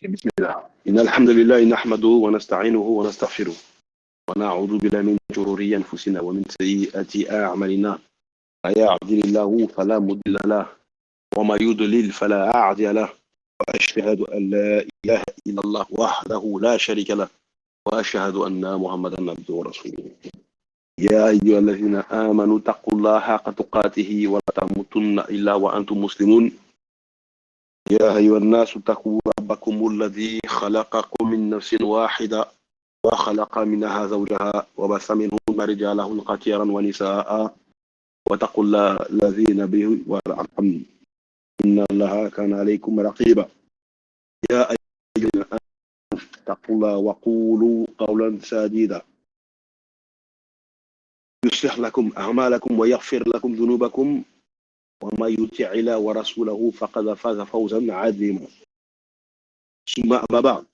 بسم الله إن الحمد لله نحمده ونستعينه ونستغفره ونعوذ بالله من شرور أنفسنا ومن سيئات أعمالنا فيهده الله فلا مضل له وما يضلل فلا هادي له وأشهد أن لا إله إلا الله وحده لا شريك له وأشهد أن محمدا عبده ورسوله يا أيها الذين آمنوا اتقوا الله حق تقاته ولا تموتن إلا وأنتم مسلمون يا أيها الناس اتقوا ربكم الذي خلقكم من نفس واحدة وخلق منها زوجها وبث منهما رجالا كثيرا ونساء واتقوا الله الذين به والأرحام إن الله كان عليكم رقيبا يا أيها الذين آمنوا اتقوا الله وقولوا قولا سديدا يصلح لكم أعمالكم ويغفر لكم ذنوبكم وما يطع الله ورسوله فقد فاز فوزا عظيما ثم أما بعد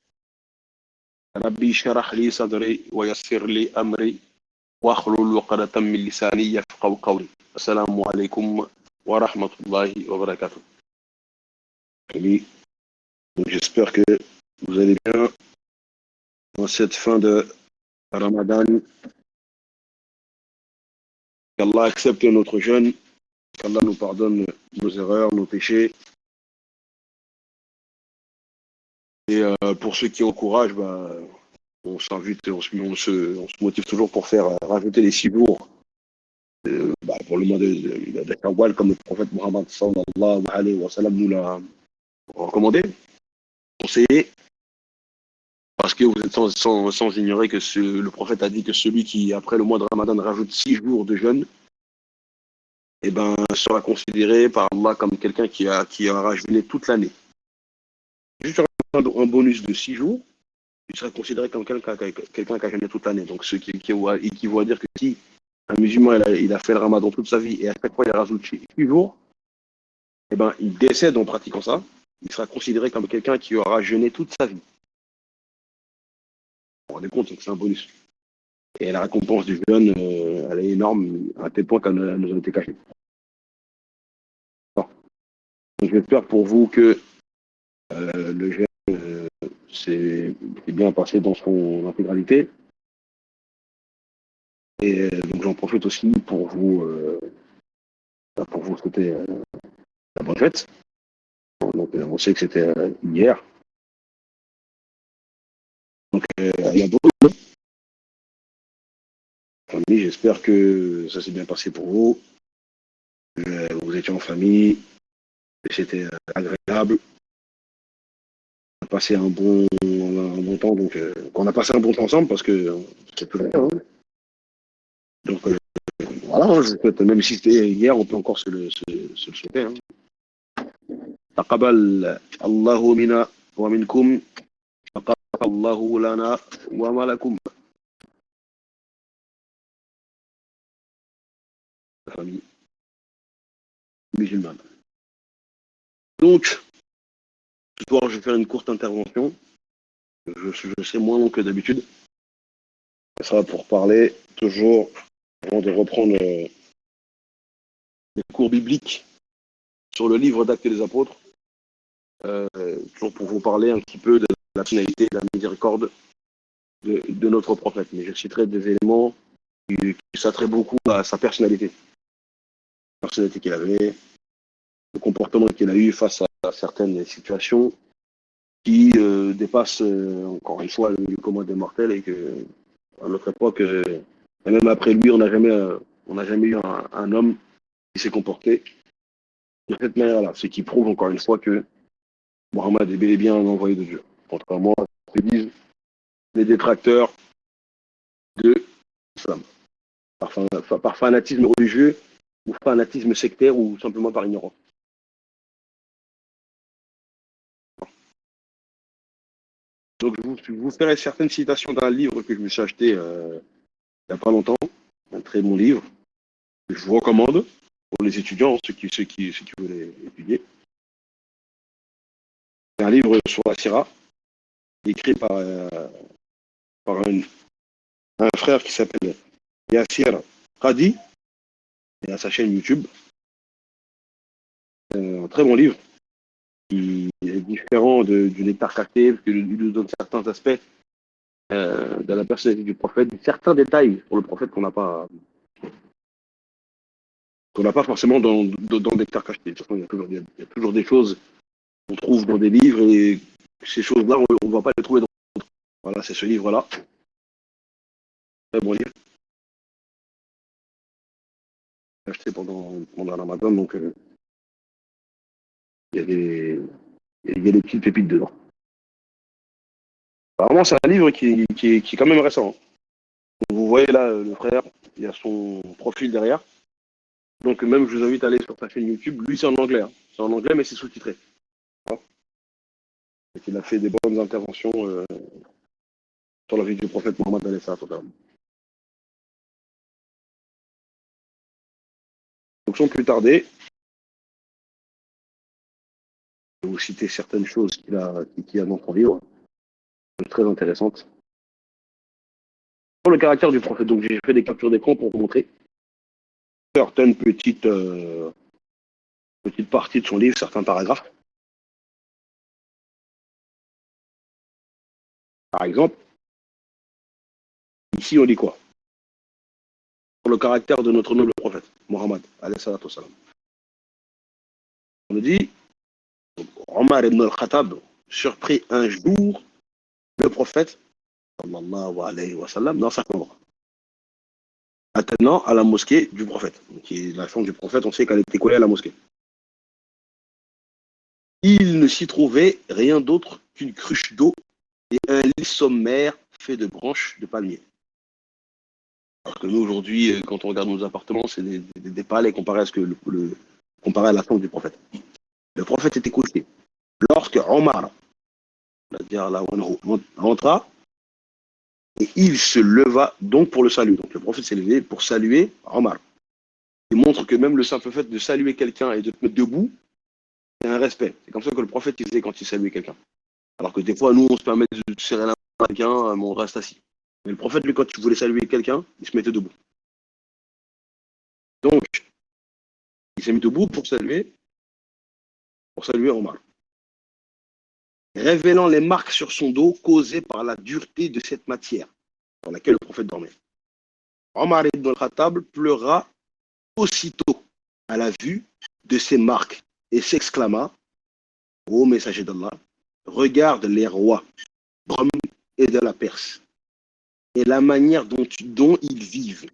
ربي اشرح لي صدري ويسر لي أمري واحلل عقدة من لساني يفقهوا قولي السلام عليكم ورحمة الله وبركاته. Donc j'espère que vous allez bien dans cette fin de Ramadan. Qu'Allah accepte notre jeûne, qu'Allah nous pardonne nos erreurs, nos péchés. Et pour ceux qui ont courage, on s'invite, on se motive toujours pour faire rajouter les 6 jours pour le mois de Shawwal, comme le prophète Muhammad sallallahu alayhi wa sallam nous l'a recommandé, conseillé, parce que vous êtes sans ignorer que le prophète a dit que celui qui, après le mois de Ramadan, rajoute 6 jours de jeûne, sera considéré par Allah comme quelqu'un qui aura jeûné toute l'année. Juste un bonus de 6 jours, il sera considéré comme quelqu'un qui a jeûné toute l'année. Donc, ce qui équivaut à dire que si un musulman il a fait le Ramadan toute sa vie et à chaque fois il rajoute 6 jours, il décède en pratiquant ça, il sera considéré comme quelqu'un qui aura jeûné toute sa vie. Vous vous rendez compte, c'est un bonus. Et la récompense du jeûne, elle est énorme, à tel point qu'elle nous a été cachée. Donc, j'espère pour vous que le jeûne s'est bien passé dans son intégralité. Et donc j'en profite aussi pour vous souhaiter la bonne fête. Donc on sait que c'était hier. Donc il y a beaucoup de famille. J'espère que ça s'est bien passé pour vous. Vous étiez en famille. C'était agréable. On a passé un bon temps. Donc on a passé un bon temps ensemble parce que c'est plus rien. Hein. Donc voilà, je souhaite, même si c'était hier, on peut encore se le souhaiter. Hein. تقبل الله منا ومنكم تقبل الله لنا وما لكم. Famille musulmane. Donc, ce soir, je vais faire une courte intervention. Je serai moins long que d'habitude. Ça sera pour parler toujours, avant de reprendre les cours bibliques sur le livre d'Actes des Apôtres, toujours pour vous parler un petit peu de la finalité, de la miséricorde de notre prophète. Mais je citerai des éléments qui s'attraient beaucoup à sa personnalité. La personnalité qu'il avait, le comportement qu'il a eu face à certaines situations qui dépassent encore une fois le commun des mortels et que à notre époque, et même après lui, on n'a jamais eu un homme qui s'est comporté de cette manière-là. Ce qui prouve encore une fois que Mohammed est bel et bien un envoyé de Dieu. Contrairement à ce que disent les détracteurs de l'islam. Par fanatisme religieux, ou fanatisme sectaire, ou simplement par ignorance. Donc je vous ferai certaines citations d'un livre que je me suis acheté il n'y a pas longtemps, un très bon livre, que je vous recommande pour les étudiants, ceux qui veulent étudier. C'est un livre sur la Sira, écrit par un frère qui s'appelle Yassir Qadi, et à sa chaîne YouTube. Un très bon livre qui est différent du nectar caché, parce qu'il nous donne certains aspects de la personnalité du prophète, certains détails sur le prophète qu'on n'a pas forcément dans le nectar caché. Il y a toujours des choses qu'on trouve dans des livres et ces choses-là, on ne va pas les trouver dans d'autres. Voilà, c'est ce livre-là. Très bon livre. Acheté pendant Ramadan, donc il y a des petites pépites dedans. Apparemment, c'est un livre qui est quand même récent. Vous voyez là, le frère, il y a son profil derrière. Donc même, je vous invite à aller sur sa chaîne YouTube. Lui, c'est en anglais. Hein. C'est en anglais, mais c'est sous-titré. Il a fait des bonnes interventions sur la vie du prophète Mohammed alayhi salatu wa salam. Donc sans plus tarder, je vais vous citer certaines choses qu'il a dans son livre, très intéressantes. Sur le caractère du prophète, donc j'ai fait des captures d'écran pour vous montrer certaines petites parties de son livre, certains paragraphes. Par exemple, ici on dit quoi? Sur le caractère de notre noble prophète, Mohammed alayhi salatu wa salam. On nous dit, Omar ibn al-Khattab surprit un jour le prophète sallallahu alayhi wa sallam dans sa chambre, attenant à la mosquée du prophète. Qui est la chambre du prophète, on sait qu'elle était collée à la mosquée. Il ne s'y trouvait rien d'autre qu'une cruche d'eau et un lit sommaire fait de branches de palmier. Alors que nous, aujourd'hui, quand on regarde nos appartements, c'est des palais comparé à, comparé à la chambre du prophète. Le prophète était couché. Lorsque Omar, rentra, et il se leva donc pour le salut. Donc le prophète s'est levé pour saluer Omar. Il montre que même le simple fait de saluer quelqu'un et de te mettre debout, c'est un respect. C'est comme ça que le prophète il faisait quand il saluait quelqu'un. Alors que des fois, nous, on se permet de serrer la main à quelqu'un, mais on reste assis. Mais le prophète, lui, quand il voulait saluer quelqu'un, il se mettait debout. Donc, il s'est mis debout pour saluer Omar, révélant les marques sur son dos causées par la dureté de cette matière dans laquelle le prophète dormait. Omar ibn al-Khattab pleura aussitôt à la vue de ces marques et s'exclama: ô messager d'Allah, regarde les rois d'Rome et de la Perse et la manière dont ils vivent.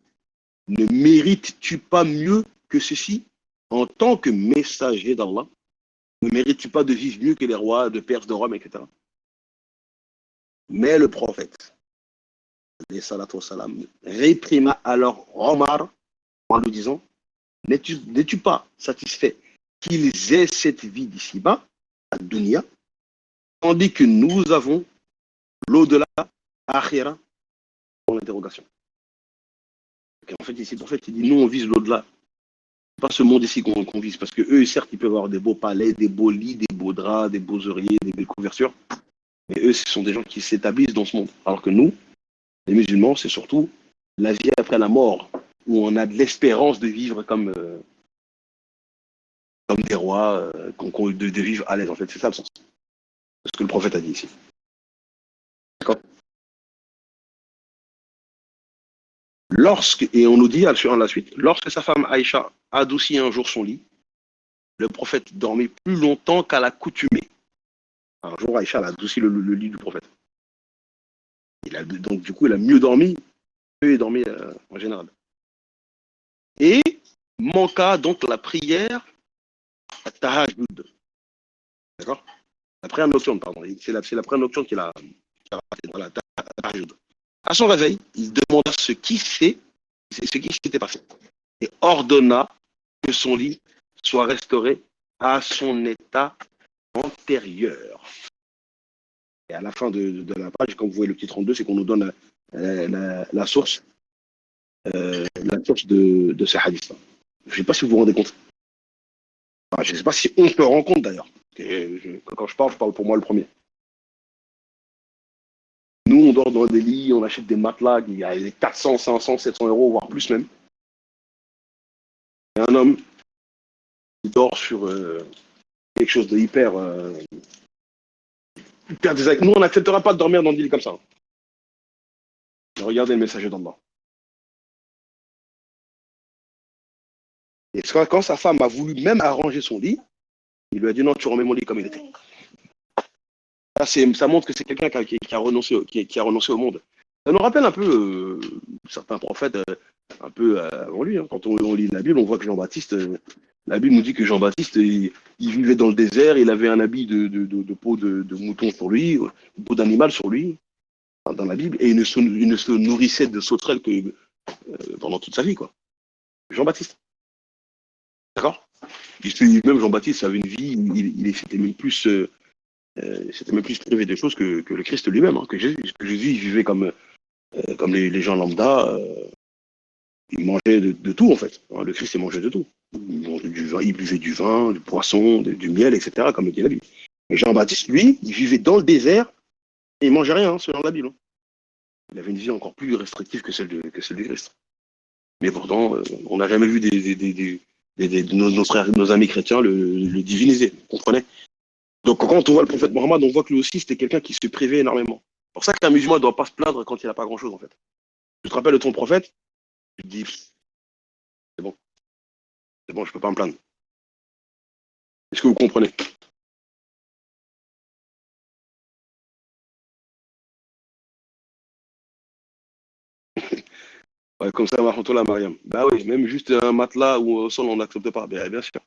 Ne mérites-tu pas mieux que ceci en tant que messager d'Allah? Ne mérites-tu pas de vivre mieux que les rois de Perse, de Rome, etc. Mais le prophète, salam, réprima alors Omar en lui disant: n'es-tu pas satisfait qu'ils aient cette vie d'ici-bas, à Dunya, tandis que nous avons l'au-delà, Akhira, pour l'interrogation. En fait, ici, le prophète, il dit: nous, on vise l'au-delà. Pas ce monde ici qu'on vise, parce que eux, certes, ils peuvent avoir des beaux palais, des beaux lits, des beaux draps, des beaux oreillers, des belles couvertures, mais eux, ce sont des gens qui s'établissent dans ce monde. Alors que nous, les musulmans, c'est surtout la vie après la mort, où on a de l'espérance de vivre comme des rois, de vivre à l'aise. En fait, c'est ça le sens. C'est ce que le prophète a dit ici. D'accord. Et on nous dit sur la suite, lorsque sa femme Aïcha adoucit un jour son lit, le prophète dormit plus longtemps qu'à l'accoutumée. Un jour, Aïcha a adouci le lit du prophète. Donc, du coup, il a mieux dormi que il dormait en général. Et manqua donc la prière à Tahajjud. D'accord. La prière nocturne, pardon. C'est la prière nocturne qu'il a ratée dans la Tahajjud. À son réveil, il demanda ce qui s'était passé et ordonna que son lit soit restauré à son état antérieur. Et à la fin de la page, quand vous voyez le petit 32, c'est qu'on nous donne la source de ce hadith-là. Je ne sais pas si vous vous rendez compte. Enfin, je ne sais pas si on se rend compte d'ailleurs. Quand je parle pour moi le premier. Nous, on dort dans des lits, on achète des matelas, il y a des 400, 500, 700 euros, voire plus même. Et un homme qui dort sur quelque chose de hyper, Nous, on n'acceptera pas de dormir dans des lits comme ça. Regardez le messager d'Allah. Et quand sa femme a voulu même arranger son lit, il lui a dit non, tu remets mon lit comme il était. Ça montre que c'est quelqu'un qui a renoncé, qui a renoncé au monde. Ça nous rappelle un peu certains prophètes un peu avant lui. Hein. Quand on lit la Bible, on voit que Jean-Baptiste, la Bible nous dit que Jean-Baptiste, il vivait dans le désert, il avait un habit de peau de mouton sur lui, de peau d'animal sur lui, dans la Bible, et il ne se nourrissait de sauterelles que pendant toute sa vie, quoi. Jean-Baptiste, d'accord. Même Jean-Baptiste avait une vie, c'était même plus privé de choses que le Christ lui-même, hein, que Jésus il vivait comme les gens lambda, il mangeait de tout en fait. Hein, le Christ il mangeait de tout. Il mangeait du vin, il buvait du vin, du poisson, du miel, etc. Comme le dit la Bible. Et Jean-Baptiste, lui, il vivait dans le désert et il mangeait rien, hein, selon la Bible. Hein. Il avait une vie encore plus restrictive que celle du Christ. Mais pourtant, on n'a jamais vu nos frères, nos amis chrétiens le diviniser, vous comprenez? Donc quand on voit le prophète Mohammed, on voit que lui aussi c'était quelqu'un qui se privait énormément. C'est pour ça qu'un musulman ne doit pas se plaindre quand il n'a pas grand-chose en fait. Tu te rappelles de ton prophète? Tu te dis, c'est bon, je ne peux pas me plaindre. Est-ce que vous comprenez? Ouais, comme ça, la Mariam. Bah oui, même juste un matelas ou au sol, on n'accepte pas. Bien sûr.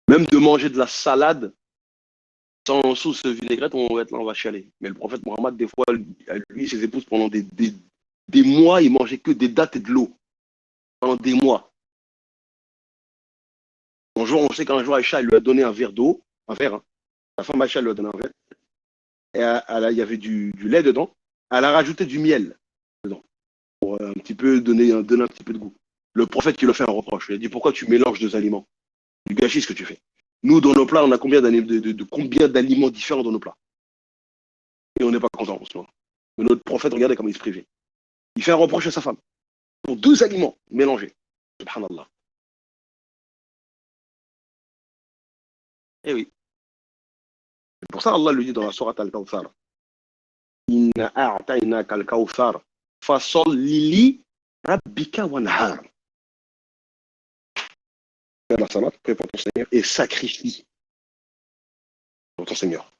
Même de manger de la salade sans sauce vinaigrette, on va être là, on va chialer. Mais le prophète Mohammed, des fois, lui et ses épouses, pendant des mois, ils mangeaient que des dattes et de l'eau. Pendant des mois. Un jour, on sait qu'un jour, Aïcha, elle lui a donné un verre d'eau, un verre, hein. La femme Aïcha lui a donné un verre. Et il y avait du lait dedans. Elle a rajouté du miel dedans. Pour un petit peu donner un petit peu de goût. Le prophète qui lui a fait un reproche. Il a dit pourquoi tu mélanges deux aliments? Du gâchis ce que tu fais. Nous, dans nos plats, on a combien d'aliments différents dans nos plats? Et on n'est pas content en ce moment. Mais notre prophète, regardez comment il se privait. Il fait un reproche à sa femme pour deux aliments mélangés. Subhanallah. Eh oui. C'est pour ça Allah lui dit dans la sourate Al-Kawthar. Inna a'tainaka al-Kawthar. Fasolli rabbika wanhar. Fais la salat, prie pour ton Seigneur et sacrifie pour ton Seigneur.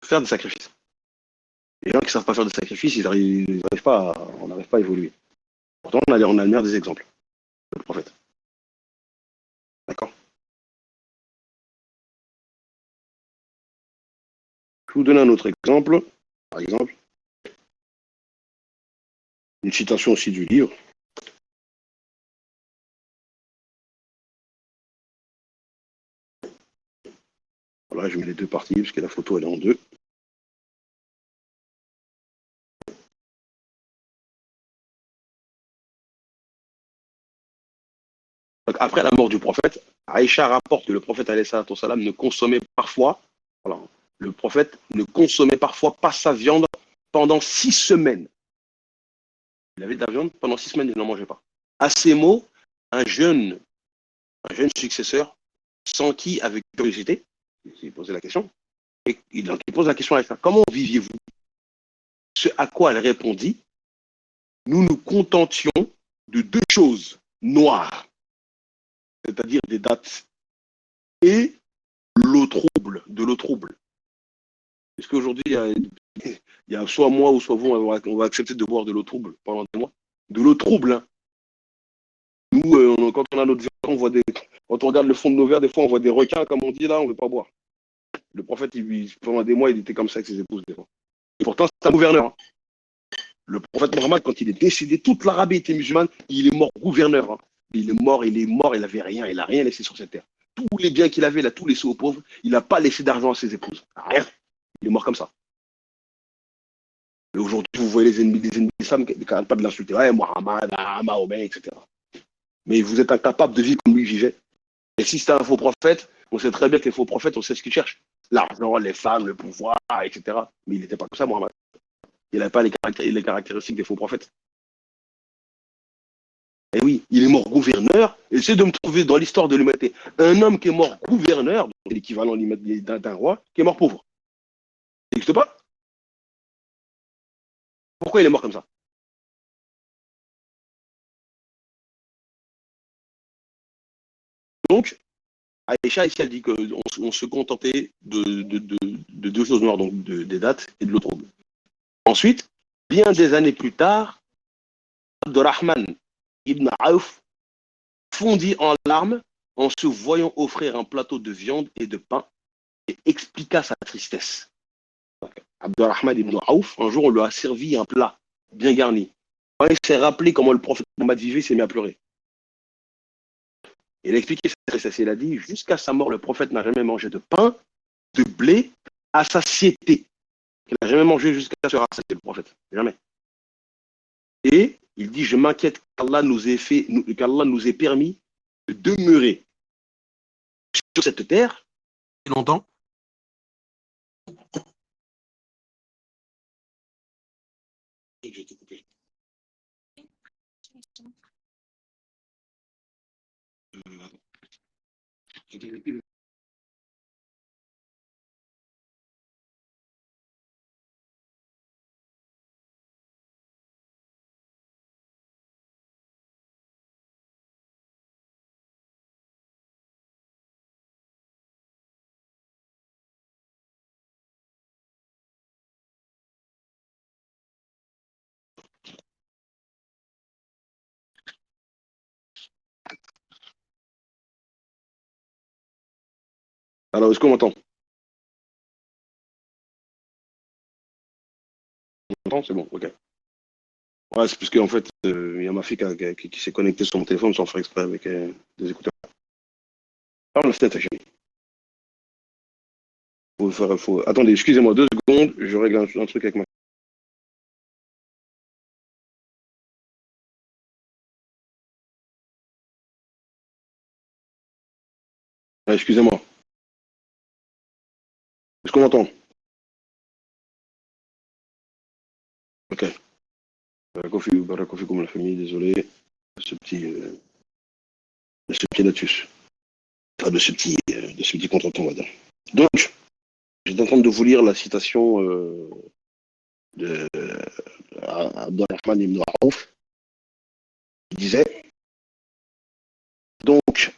Faire des sacrifices. Les gens qui ne savent pas faire de sacrifices, on n'arrive pas à évoluer. Pourtant, on a le meilleur des exemples, le prophète. D'accord. Je vous donne un autre exemple. Par exemple, une citation aussi du livre. Voilà, je mets les deux parties parce que la photo elle est en deux. Donc, après la mort du prophète, Aïcha rapporte que le prophète salam ne consommait parfois, voilà, le prophète ne consommait parfois pas sa viande pendant 6 semaines. Il avait de la viande pendant 6 semaines, il n'en mangeait pas. À ces mots, un jeune successeur s'enquit avec curiosité, il s'est posé la question, et il pose la question à Aïcha, comment viviez-vous? Ce à quoi elle répondit, nous nous contentions de deux choses noires, c'est-à-dire des dates, et de l'eau trouble. Est-ce qu'aujourd'hui, il y a soit moi ou soit vous, on va accepter de boire de l'eau trouble pendant des mois? De l'eau trouble, hein. Nous, quand on a notre verre, quand on regarde le fond de nos verres, des fois, on voit des requins, comme on dit là, on ne veut pas boire. Le prophète, pendant des mois, il était comme ça avec ses épouses, des fois. Et pourtant, c'est un gouverneur. Hein. Le prophète Mohammed, quand il est décédé, toute l'Arabie était musulmane, il est mort gouverneur. Hein. Il est mort, il n'avait rien, il n'a rien laissé sur cette terre. Tous les biens qu'il avait, il a tout laissé aux pauvres, il n'a pas laissé d'argent à ses épouses. Rien. Il est mort comme ça. Et aujourd'hui, vous voyez les ennemis de l'islam qui n'arrêtent pas de l'insulter. Ouais, Mohammed, Mahomet, etc. Mais vous êtes incapable de vivre comme lui vivait. Et si c'est un faux prophète, on sait très bien que les faux prophètes, on sait ce qu'ils cherchent. L'argent, les femmes, le pouvoir, etc. Mais il n'était pas comme ça, Mohammed. Il n'avait pas les caractéristiques des faux prophètes. Et oui, il est mort gouverneur. Essaie de me trouver dans l'histoire de l'humanité un homme qui est mort gouverneur, l'équivalent d'un roi, qui est mort pauvre. Ça n'existe pas. Pourquoi il est mort comme ça? Donc, Aïcha, ici, elle dit qu'on se contentait de deux choses noires, donc des dates et de l'eau trouble. Ensuite, bien des années plus tard, Abdurrahman ibn Auf fondit en larmes en se voyant offrir un plateau de viande et de pain et expliqua sa tristesse. Abdurrahman ibn Auf, un jour, on lui a servi un plat bien garni. Quand il s'est rappelé comment le prophète Mohammed vivait, il s'est mis à pleurer. Il a expliqué sa tristesse. Il a dit, jusqu'à sa mort, le prophète n'a jamais mangé de pain, de blé, à satiété. Il n'a jamais mangé jusqu'à se rassasier, le prophète. Jamais. Et il dit, je m'inquiète qu'Allah nous ait permis de demeurer sur cette terre longtemps. Et je t'ai coupé. Alors, est-ce qu'on m'entend? On m'entend? C'est bon, ok. Ouais, c'est parce qu'en fait, il y a ma fille qui s'est connectée sur mon téléphone sans faire exprès avec des écouteurs. Parle la tête, chérie. Attendez, excusez-moi 2 secondes, je règle un truc avec ma. Ouais, excusez-moi. Est-ce qu'on m'entend? Ok. Barakofi comme la famille, désolé. De ce petit lapsus. Enfin, de ce petit contretemps, on va dire. Donc, j'étais en train de vous lire la citation de Abdurrahman ibn Auf. Il disait, donc,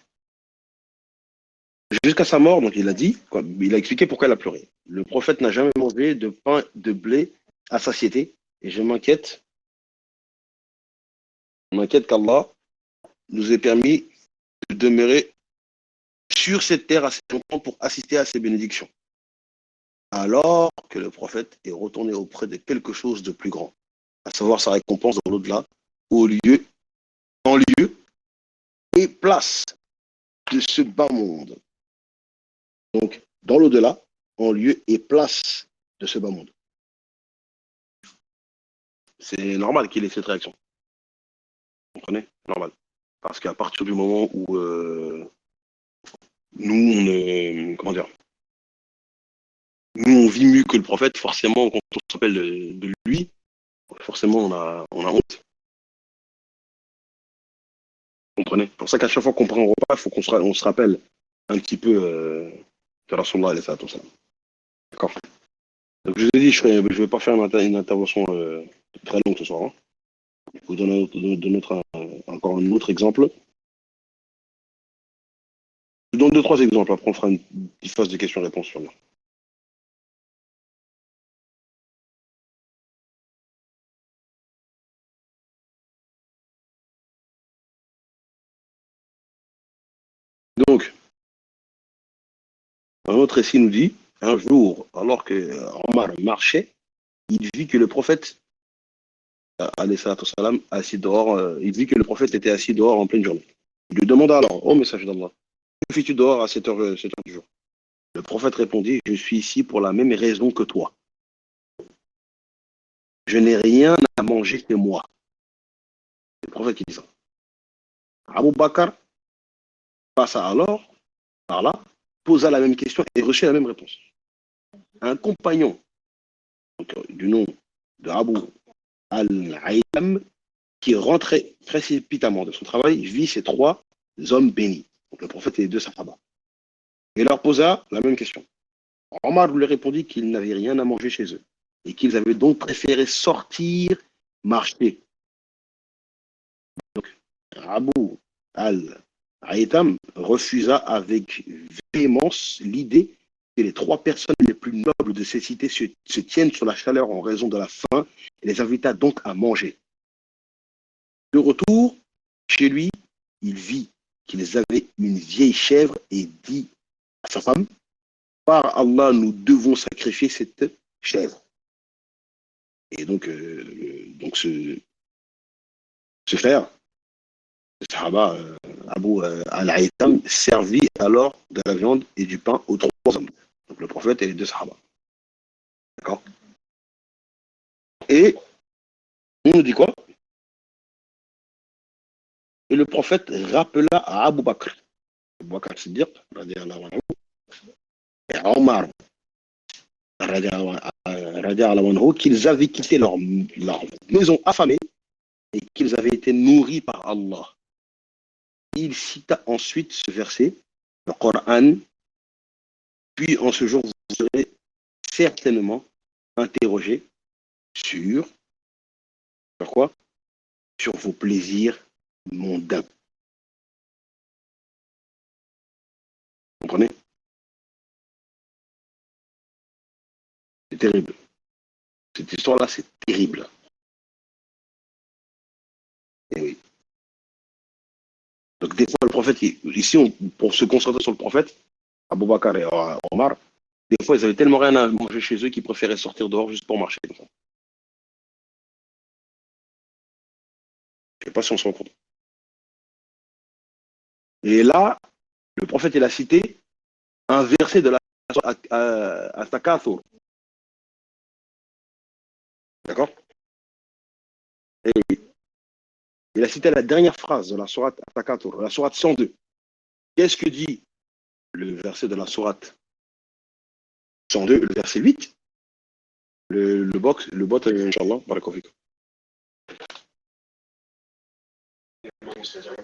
jusqu'à sa mort, donc il a dit, quoi, il a expliqué pourquoi il a pleuré. Le prophète n'a jamais mangé de pain, de blé à satiété, et je m'inquiète qu'Allah nous ait permis de demeurer sur cette terre assez longtemps pour assister à ses bénédictions. Alors que le prophète est retourné auprès de quelque chose de plus grand, à savoir sa récompense dans l'au-delà, au lieu, en lieu et place de ce bas monde. Donc, dans l'au-delà, en lieu et place de ce bas monde. C'est normal qu'il ait cette réaction. Vous comprenez? Normal. Parce qu'à partir du moment où nous, comment dire, nous, on vit mieux que le prophète, forcément, quand on s'appelle de lui, forcément, on a honte. Vous comprenez? C'est pour ça qu'à chaque fois qu'on prend un repas, il faut on se rappelle un petit peu de Rasulullah et ça, tout ça. D'accord. Donc, je vous ai dit, je ne vais pas faire une intervention très longue ce soir. Hein. Je vais vous donner encore un autre exemple. Je vous donne 2, 3 exemples. Après, on fera une petite phase de questions-réponses sur lui. Donc, un autre récit nous dit, un jour, alors que Omar marchait, il vit que le prophète, salam, assis dehors, il vit que le prophète était assis dehors en pleine journée. Il lui demanda alors, ô message d'Allah, que fais-tu dehors à cette heure du jour? Le prophète répondit, je suis ici pour la même raison que toi. Je n'ai rien à manger chez moi. C'est le prophète qui dit ça. Abu Bakr passa alors par là, posa la même question et reçut la même réponse. Un compagnon donc, du nom de Abu al-Aylam qui rentrait précipitamment de son travail, vit ces trois hommes bénis, donc le prophète et les deux sahaba, et leur posa la même question. Omar lui répondit qu'ils n'avaient rien à manger chez eux et qu'ils avaient donc préféré sortir marcher. Donc, Abu al-Haytham refusa avec véhémence l'idée que les trois personnes les plus nobles de ces cités se tiennent sur la chaleur en raison de la faim et les invita donc à manger. De retour chez lui, il vit qu'ils avaient une vieille chèvre et dit à sa femme, par Allah, nous devons sacrifier cette chèvre. Et donc ce frère, le Sahaba Abu al-Haytham, servit alors de la viande et du pain aux trois hommes. Donc le prophète et les deux Sahaba. D'accord. Et on nous dit quoi? Et le prophète rappela à Abu Bakr, Abu Bakr Siddiq, et à Omar, qu'ils avaient quitté leur maison affamée et qu'ils avaient été nourris par Allah. Il cita ensuite ce verset, le Coran, puis en ce jour, vous serez certainement interrogé sur quoi? Sur vos plaisirs mondains. Vous comprenez? C'est terrible. Cette histoire-là, c'est terrible. Et oui. Donc des fois, le prophète, ici, pour se concentrer sur le prophète, Abou Bakr et Omar, des fois, ils avaient tellement rien à manger chez eux qu'ils préféraient sortir dehors juste pour marcher. Je ne sais pas si on se rend compte. Et là, le prophète, il a cité un verset de la à Takathur. D'accord? Et il a cité la dernière phrase de la sourate Takathur, la sourate 102. Qu'est-ce que dit le verset de la sourate 102, le verset 8? Le bot, Inch'Allah, barakallahu.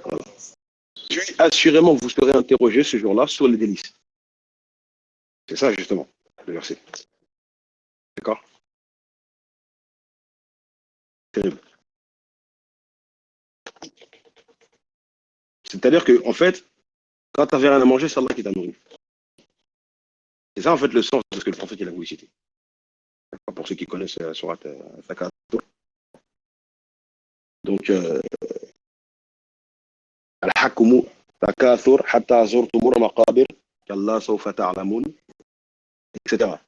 Voilà. Puis, assurément, vous serez interrogé ce jour-là sur les délices. C'est ça, justement, le verset. D'accord? Terrible. C'est-à-dire que, en fait, quand tu n'avais rien à manger, c'est Allah qui t'a nourri. C'est ça, en fait, le sens de ce que le prophète il a voulu citer. Pour ceux qui connaissent la sourate Zakat. Donc, Al-Hakumu takathur hatta zurtumur maqabir kalla sawfa ta'lamun, etc.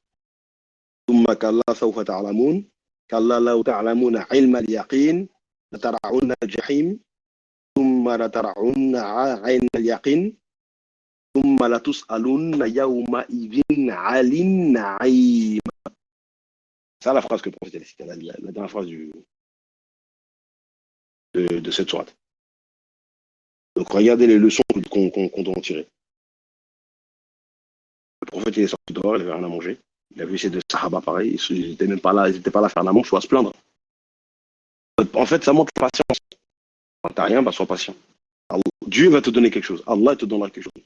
ثم كلا سوف تعلمون كلا لو تعلمون علم اليقين لترعون الجحيم ثم لترعون عين اليقين ثم لتسألن يومئذ عن النعيم. C'est la phrase que le prophète a citée, la dernière phrase de cette sourate. Donc regardez les leçons qu'on doit en tirer. Le prophète il est sorti dehors, il n'avait rien à manger. Il a vu ces deux sahaba pareil, ils n'étaient même pas là, ils n'étaient pas là à faire la manche ou à se plaindre. En fait, ça montre la patience. Quand tu n'as rien, bah, sois patient. Allah, Dieu va te donner quelque chose. Allah te donnera quelque chose.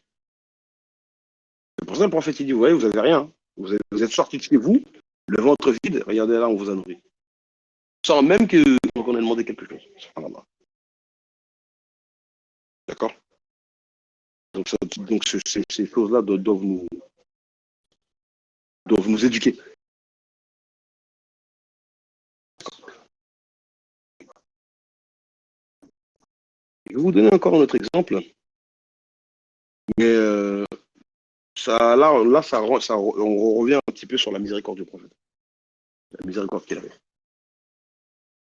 C'est pour ça que le prophète il dit, vous voyez, vous n'avez rien. Vous êtes sortis de chez vous, le ventre vide, regardez là, on vous a nourri. Sans même qu'on ait demandé quelque chose. Subhanallah. D'accord? Donc ces choses-là doivent nous éduquer. Je vais vous donner encore un autre exemple, mais on revient un petit peu sur la miséricorde du prophète, la miséricorde qu'il avait.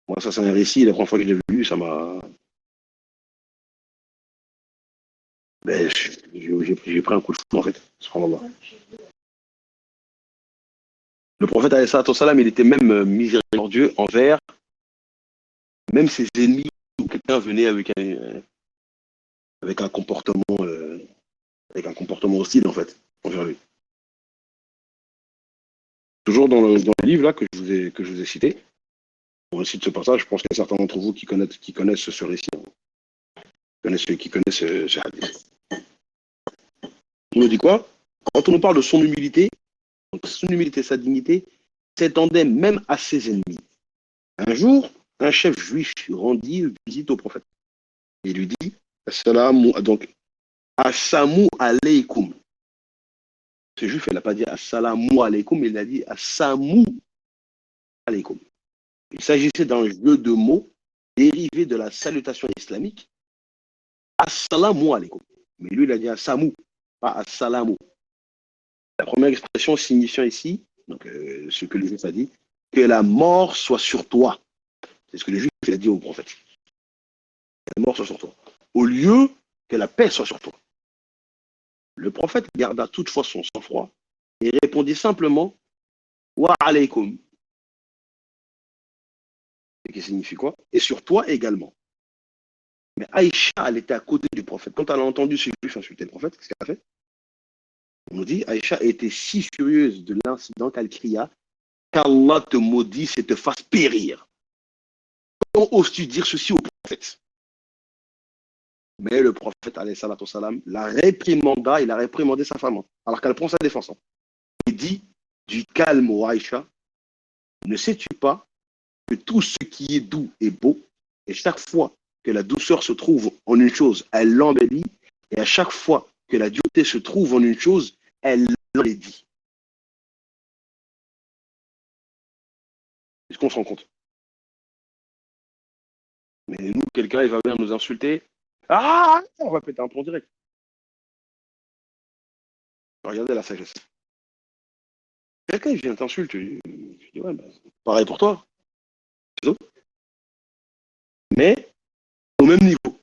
Moi, ça, c'est un récit, la première fois que je l'ai lu, ça m'a. Ben, j'ai pris un coup de fou, en fait. Subhanallah. Le prophète, alayhi salatu wassalam, il était même miséricordieux envers même ses ennemis ou quelqu'un venait avec un comportement hostile, en fait, envers lui. Toujours dans le livre là que je vous ai cité, On cite ce passage, je pense qu'il y a certains d'entre vous qui connaissent ce récit, qui connaissent ce hadith. On nous dit quoi? Quand on nous parle de son humilité, donc son humilité, sa dignité, s'étendait même à ses ennemis. Un jour, un chef juif rendit visite au prophète. Il lui dit, donc, Assalamu alaikum. Ce juif, il n'a pas dit Assalamu alaikum, il a dit Assalamu alaikum. Il s'agissait d'un jeu de mots dérivé de la salutation islamique. Assalamu alaikum. Mais lui, il a dit Assalamu, pas Assalamu. La première expression signifiant ici, donc, ce que le juif a dit, que la mort soit sur toi. C'est ce que le juif a dit au prophète. Que la mort soit sur toi. Au lieu que la paix soit sur toi. Le prophète garda toutefois son sang-froid et répondit simplement Wa alaykum. Ce qui signifie quoi? Et sur toi également. Mais Aïcha, elle était à côté du prophète. Quand elle a entendu ce juif insulter le prophète, qu'est-ce qu'elle a fait? On nous dit Aïcha était si furieuse de l'incident qu'elle cria qu'Allah te maudisse et te fasse périr. Comment oses-tu dire ceci au prophète? Mais le prophète, alayhi salatu salam, la réprimanda, il a réprimandé sa femme, alors qu'elle prend sa défense. Il dit du calme, ô Aïcha, ne sais-tu pas que tout ce qui est doux est beau, et chaque fois que la douceur se trouve en une chose, elle l'embellit, et à chaque fois que la dureté se trouve en une chose, elle l'enlaidit. Est-ce qu'on se rend compte? Mais nous, quelqu'un, il va venir nous insulter. Ah, on va péter un plomb direct. Regardez la sagesse. Quelqu'un, il vient t'insulter. Je dis, ouais, bah, pareil pour toi. Mais au même niveau.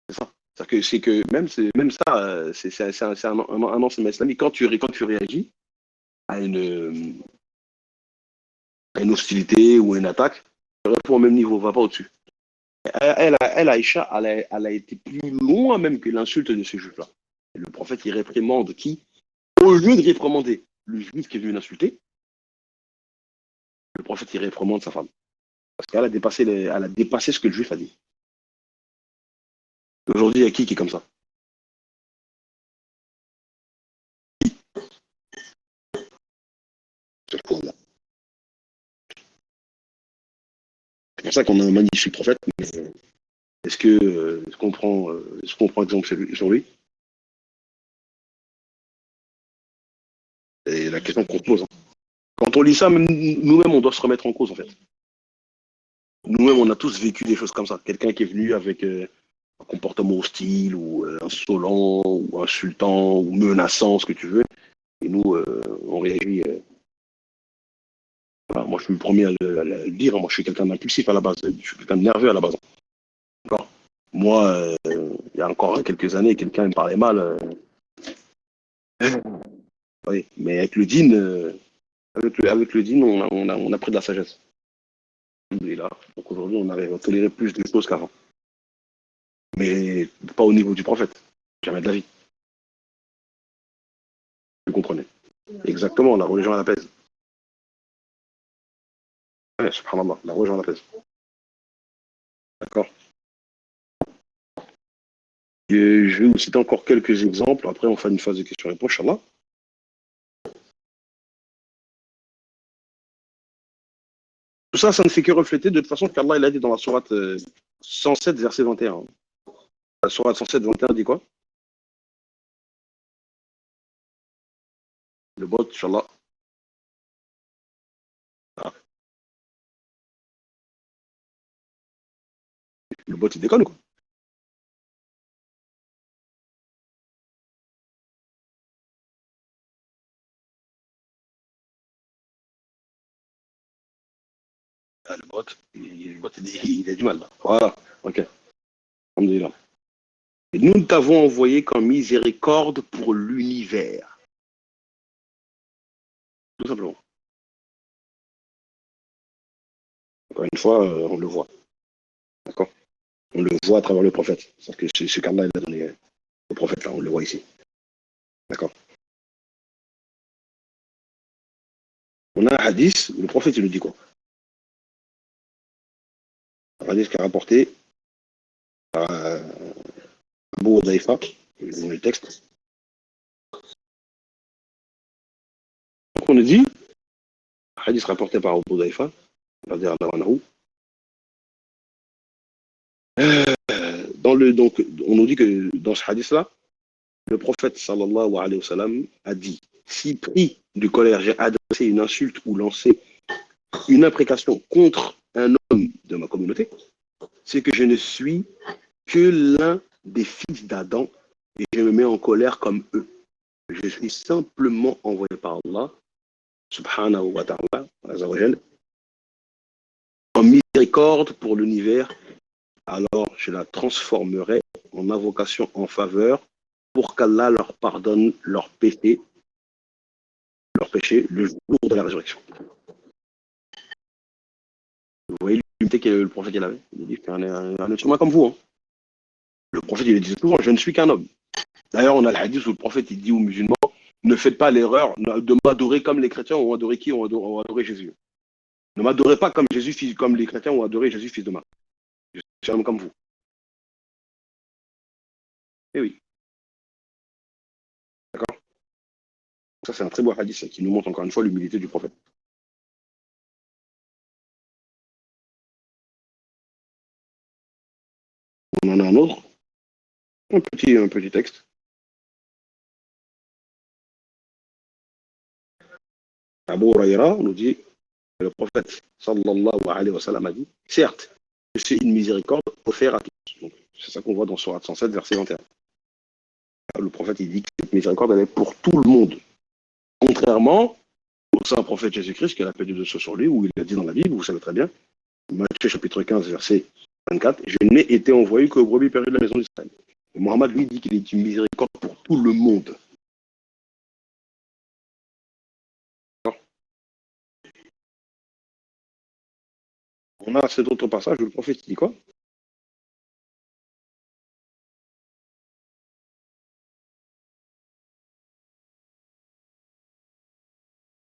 C'est ça. C'est que même ça, c'est un enseignement islamique. Quand tu réagis à une hostilité ou à une attaque, tu réponds au même niveau, va pas au-dessus. Aïcha, elle a été plus loin même que l'insulte de ce juif-là. Le prophète, il réprimande qui? Au lieu de réprimander le juif qui est venu l'insulter, le prophète, il réprimande sa femme. Parce qu'elle a dépassé, elle a dépassé ce que le juif a dit. Aujourd'hui, il y a qui est comme ça? C'est pour ça qu'on a un magnifique prophète. Mais est-ce qu'on prend exemple sur lui? C'est la question qu'on se pose. Hein. Quand on lit ça, même nous-mêmes, on doit se remettre en cause, en fait. Nous-mêmes, on a tous vécu des choses comme ça. Quelqu'un qui est venu avec un comportement hostile ou insolent ou insultant ou menaçant, ce que tu veux. Et nous, on réagit. Voilà, moi, je suis le premier à le dire. Hein. Moi, je suis quelqu'un d'impulsif à la base. Je suis quelqu'un de nerveux à la base. D'accord. Moi, il y a encore quelques années, quelqu'un me parlait mal. Oui, mais avec le dîn, avec le dîn, on a pris de la sagesse. Et là, donc aujourd'hui, on arrive à tolérer plus de choses qu'avant. Mais pas au niveau du prophète. Jamais de la vie. Vous comprenez? Exactement, la religion, elle apaise. Ouais, subhanallah, la religion, elle apaise. D'accord. Et je vais vous citer encore quelques exemples. Après, on fait une phase de questions-réponses, Inch'Allah. Tout ça, ça ne fait que refléter de toute façon ce qu'Allah il a dit dans la sourate 107, verset 21. La sourate 107, 21 dit quoi? Le bot, Inch'Allah. Ah, le bot, il déconne ou quoi? Ah, le bot il a du mal là. Voilà, ok. Alhamdulillah. Et nous t'avons envoyé comme miséricorde pour l'univers. Tout simplement. Encore une fois, on le voit. D'accord? On le voit à travers le prophète. C'est que ce qu'Allah il a donné au prophète là, on le voit ici. D'accord? On a un hadith, le prophète il nous dit quoi? Un hadith qui est rapporté par Abu Hudhayfa, dans le texte. Donc on a dit, hadith rapporté par Abu Hudhayfa, donc, on nous dit que dans ce hadith-là, le prophète sallallahu alayhi wa sallam a dit, si pris de colère, j'ai adressé une insulte ou lancé une imprécation contre un homme de ma communauté, c'est que je ne suis que l'un des fils d'Adam et je me mets en colère comme eux. Je suis simplement envoyé par Allah, subhanahu wa ta'ala, en miséricorde pour l'univers, alors je la transformerai en invocation en faveur pour qu'Allah leur pardonne leur péché le jour de la résurrection. Vous voyez l'humilité que le prophète il avait. Il dit, un être humain comme vous. Hein. Le prophète il dit toujours, je ne suis qu'un homme. D'ailleurs, on a le hadith où le prophète il dit aux musulmans, ne faites pas l'erreur de m'adorer comme les chrétiens ont adoré qui ont adoré Jésus. Ne m'adorez pas comme Jésus, comme les chrétiens ont adoré Jésus, fils de Marie. Je suis un homme comme vous. Eh oui. D'accord. Ça, c'est un très beau hadith qui nous montre encore une fois l'humilité du prophète. On en a un autre, un petit texte. Abu Huraira nous dit, le prophète sallallahu alayhi wa sallam a dit, certes, c'est une miséricorde offerte à tous. C'est ça qu'on voit dans Sourate 107, verset 21. Le prophète il dit que cette miséricorde elle est pour tout le monde. Contrairement au saint prophète Jésus-Christ, qui a la paix de Dieu sur lui, où il a dit dans la Bible, vous savez très bien, Matthieu chapitre 15, verset 24, je n'ai été envoyé qu'aux brebis perdues de la maison d'Israël. Et Mohammed lui dit qu'il est une miséricorde pour tout le monde. On a cet autre passage où le prophète dit quoi?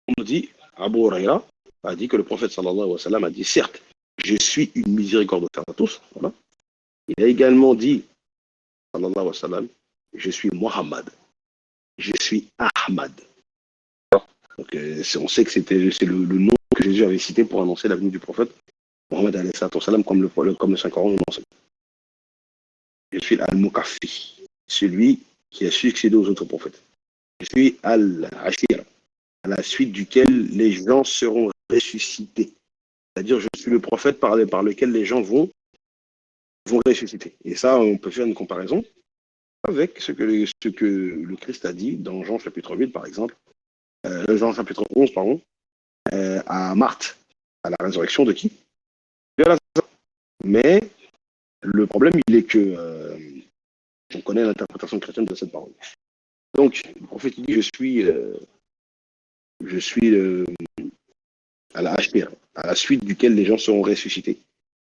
On nous dit, Abu Huraira a dit que le prophète sallallahu alayhi wa sallam a dit, certes, je suis une miséricorde offerte à tous. Voilà. Il a également dit, sallallahu alayhi wa sallam, je suis Mohammed, je suis Ahmad. Donc, on sait que c'est le nom que Jésus avait cité pour annoncer la venue du prophète, Mohammed alayhi salam, comme le Saint-Coran nous l'enseigne. Je suis Al-Mukafi, celui qui a succédé aux autres prophètes. Je suis Al-Ashir, à la suite duquel les gens seront ressuscités. C'est-à-dire, je suis le prophète par lequel les gens vont ressusciter. Et ça, on peut faire une comparaison avec ce que le Christ a dit dans Jean chapitre 8, par exemple, Jean chapitre 11, pardon, à Marthe, à la résurrection de qui? De Lazare. Mais le problème, il est que on connaît l'interprétation chrétienne de cette parole. Donc, le prophète dit, je suis à la suite duquel les gens seront ressuscités.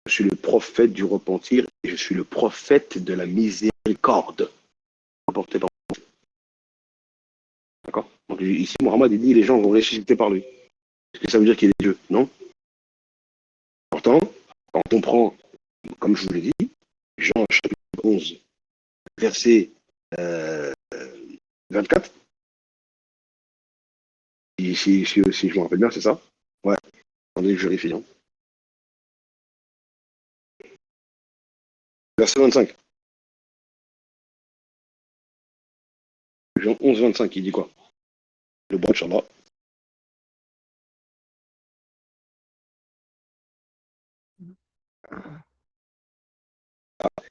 Je suis le prophète du repentir et je suis le prophète de la miséricorde. D'accord? Donc ici, Mohammed dit les gens vont ressusciter par lui. Est-ce que ça veut dire qu'il est Dieu? Non. Pourtant, quand on prend, comme je vous l'ai dit, Jean chapitre 11, verset 24, si je me rappelle bien, c'est ça? Ouais, attendez que je vérifie. Hein. Verset 25. Jean 11, 25, il dit quoi? Le bon Inch'Allah.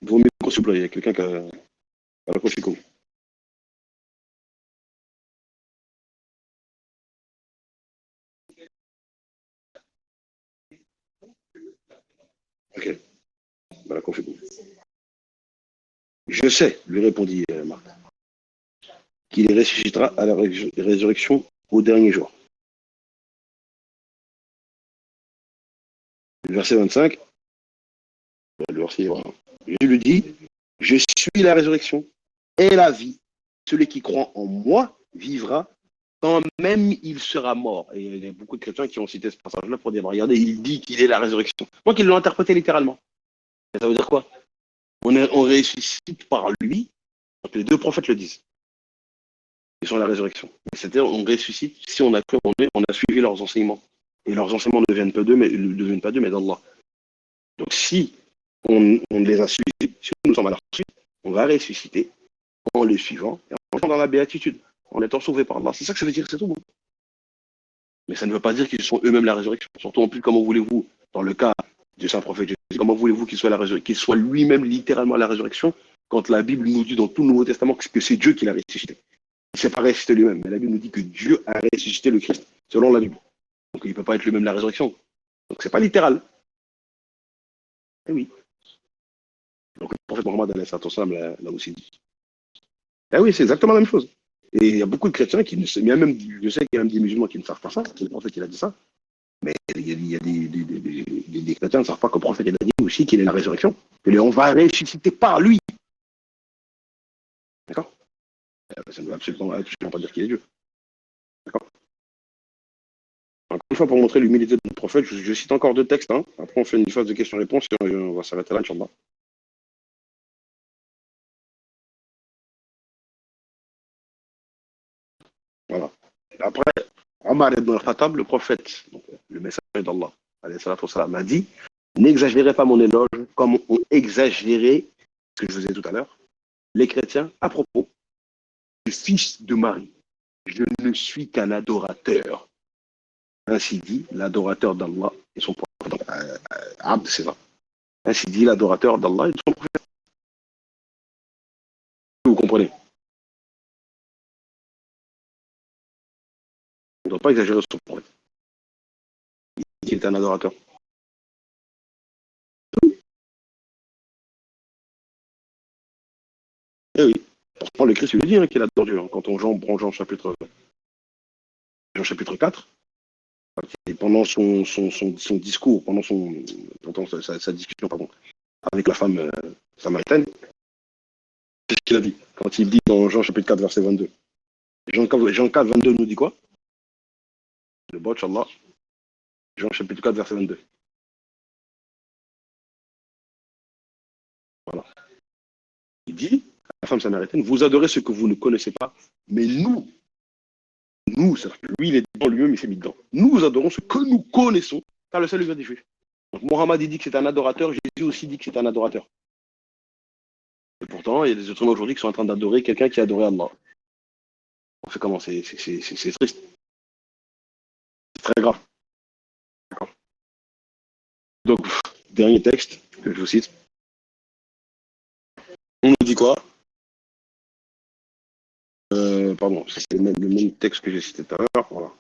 Vos micros, s'il vous plaît, il y a quelqu'un qui a la coche. Ok, voilà, confirme. Je sais, lui répondit Marc, qu'il ressuscitera à la résurrection au dernier jour. Le verset 25, le verset, voilà. Jésus lui dit, je suis la résurrection et la vie. Celui qui croit en moi vivra quand même il sera mort. Et il y a beaucoup de chrétiens qui ont cité ce passage-là pour dire, regardez, il dit qu'il est la résurrection. Donc ils l'ont interprété littéralement. Et ça veut dire quoi? On ressuscite par lui, donc les deux prophètes le disent. Ils sont à la résurrection. C'est-à-dire, on ressuscite si on a cru, on a suivi leurs enseignements. Et leurs enseignements ne viennent pas d'eux, mais d'Allah. Donc, si on les a suivis, si nous sommes à leur suite, on va ressusciter en les suivant et en étant dans la béatitude, en étant sauvés par Allah. C'est ça que ça veut dire, c'est tout bon. Mais ça ne veut pas dire qu'ils sont eux-mêmes la résurrection. Surtout en plus, comment voulez-vous, dans le cas du saint prophète Jésus, comment voulez-vous qu'il soit lui-même littéralement la résurrection quand la Bible nous dit dans tout le Nouveau Testament que c'est Dieu qui l'a ressuscité. Il ne s'est pas ressuscité lui-même, mais la Bible nous dit que Dieu a ressuscité le Christ, selon la Bible. Donc il ne peut pas être lui-même la résurrection. Donc c'est pas littéral. Eh oui. Donc le prophète Mohammed l'a aussi dit. Eh oui, c'est exactement la même chose. Et il y a beaucoup de chrétiens qui ne savent, même, je sais qu'il y a même des musulmans qui ne savent pas ça, que le prophète il a dit ça, mais il y a des chrétiens qui ne savent pas que le prophète il a dit aussi qu'il est la résurrection, on va ressusciter par lui. D'accord? Ça ne veut absolument pas dire qu'il est Dieu. D'accord? Encore une fois, pour montrer l'humilité de notre prophète, je cite encore deux textes. Hein. Après, on fait une phase de questions-réponses et on va s'arrêter là, Inch'Allah. Voilà. Après, Omar ibn al-Khattab, le prophète, donc, le messager d'Allah, a dit: n'exagérez pas mon éloge comme on exagérait, ce que je vous ai dit tout à l'heure, les chrétiens à propos du fils de Marie. Je ne suis qu'un adorateur. Ainsi dit l'adorateur d'Allah et son prophète. Abd, c'est ça. Ainsi dit l'adorateur d'Allah et de son prophète. Vous comprenez? On ne doit pas exagérer son prophète. Il est un adorateur. Eh oui. Pourtant, le Christ lui dit qu'il adore Dieu. Quand on prend Jean chapitre 4, et pendant son discours, pendant sa discussion avec la femme samaritaine, c'est ce qu'il a dit. Quand il dit dans Jean chapitre 4, verset 22. Jean 4, 22 nous dit quoi? Le botch Allah. Jean chapitre 4, verset 22. Voilà. Il dit à la femme samaritaine: vous adorez ce que vous ne connaissez pas, mais c'est-à-dire que lui, il est dedans, lui-même, il s'est mis dedans. Nous adorons ce que nous connaissons, car le salut vient des Juifs. Donc Mohammed, il dit que c'est un adorateur, Jésus aussi dit que c'est un adorateur. Et pourtant, il y a des êtres humains aujourd'hui qui sont en train d'adorer quelqu'un qui a adoré Allah. On fait comment? C'est triste. C'est très grave. Donc, dernier texte que je vous cite. On nous dit quoi? Pardon, c'est le même texte que j'ai cité tout à l'heure. Voilà.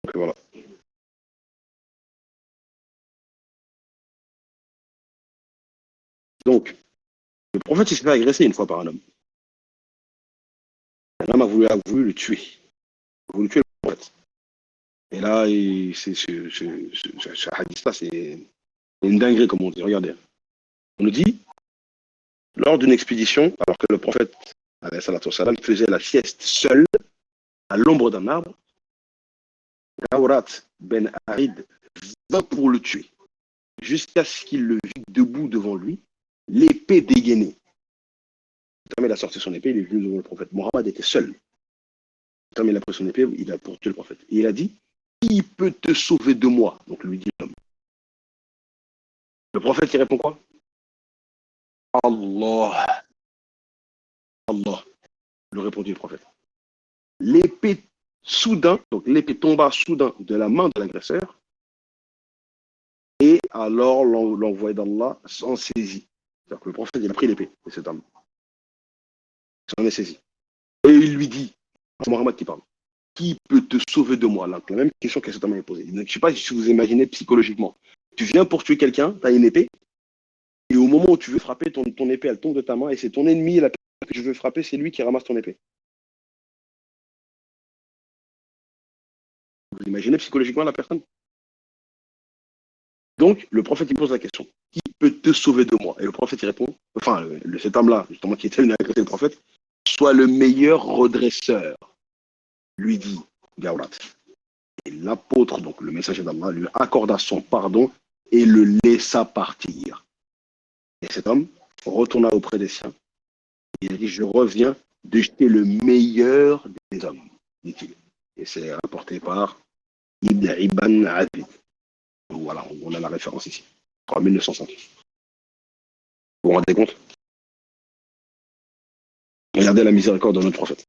Donc, voilà. Donc, le prophète, il s'est fait agresser une fois par un homme. Un homme a voulu le tuer. A voulu tuer le prophète. Et là, ce hadith-là, c'est une dinguerie, comme on dit. Regardez. On nous dit, lors d'une expédition, alors que le prophète salam, faisait la sieste seul, à l'ombre d'un arbre, Gawrat ben Harid vint pour le tuer, jusqu'à ce qu'il le vit debout devant lui, l'épée dégainée. Quand il a sorti son épée, il est venu devant le prophète. Mohammed était seul. Quand il a pris son épée, il a pour tuer le prophète. Et il a dit: qui peut te sauver de moi? Donc lui dit l'homme. Le prophète, il répond quoi? Allah. Allah. Le répondit le prophète. L'épée donc l'épée tomba soudain de la main de l'agresseur, et alors l'envoyé d'Allah s'en saisit. C'est-à-dire que le prophète, il a pris l'épée de cet homme. Il s'en est saisi. Et il lui dit, c'est Mohammed qui parle: qui peut te sauver de moi? La même question que cet homme a posée. Je ne sais pas si vous imaginez psychologiquement. Tu viens pour tuer quelqu'un, tu as une épée, et au moment où tu veux frapper, ton épée, elle tombe de ta main, et c'est ton ennemi, la personne que tu veux frapper, c'est lui qui ramasse ton épée. Vous imaginez psychologiquement la personne? Donc, le prophète, il pose la question: qui peut te sauver de moi? Et le prophète, il répond, enfin, cet homme-là, justement, qui était venu agresser le prophète: sois le meilleur redresseur, lui dit Gawrat. Et l'apôtre, donc le messager d'Allah, lui accorda son pardon et le laissa partir. Et cet homme retourna auprès des siens. Et il a dit, je reviens de jeter le meilleur des hommes, dit-il. Et c'est rapporté par Ibn Abid. Voilà, on a la référence ici, en 1905. Vous vous rendez compte? Regardez la miséricorde de notre prophète.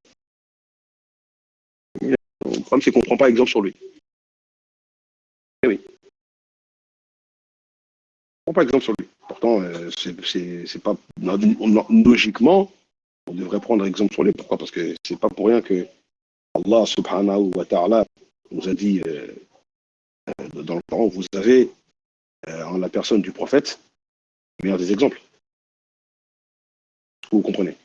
Le problème, c'est qu'on ne prend pas exemple sur lui. Eh oui, on ne prend pas exemple sur lui. Pourtant, c'est pas logiquement, on devrait prendre exemple sur lui. Pourquoi? Parce que c'est pas pour rien que Allah subhanahu wa ta'ala nous a dit dans le Coran, vous avez en la personne du prophète le meilleur des exemples. Vous comprenez?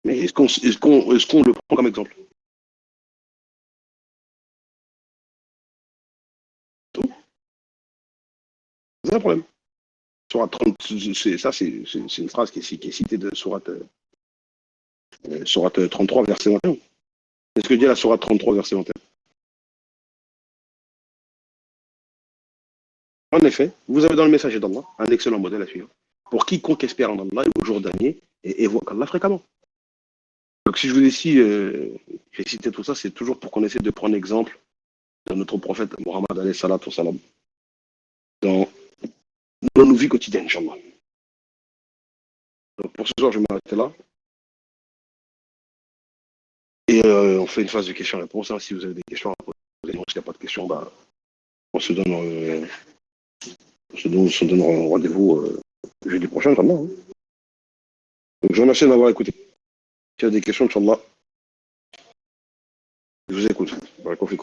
Mais est-ce qu'on le prend comme exemple? C'est un problème. Surat 30, c'est une phrase qui est citée de Surat 33, verset 21. C'est ce que dit la Surat 33, verset 21. En effet, vous avez dans le message d'Allah un excellent modèle à suivre pour quiconque espère en Allah et au jour dernier et évoque Allah fréquemment. Donc si je vous dis ici, j'ai cité tout ça, c'est toujours pour qu'on essaie de prendre exemple de notre prophète Mohammed alayhi salatu salam dans nos vies quotidiennes, Inch'Allah. Donc pour ce soir, je vais m'arrêter là. Et on fait une phase de questions-réponses. Hein. Si vous avez des questions à poser, s'il n'y a pas de questions, bah, on se donne, rendez-vous jeudi prochain, Inch'Allah. Hein. Donc je vous remercie de m'avoir écouté. S'il y a des questions, Inch'Allah, je vous écoute. Barakallahu.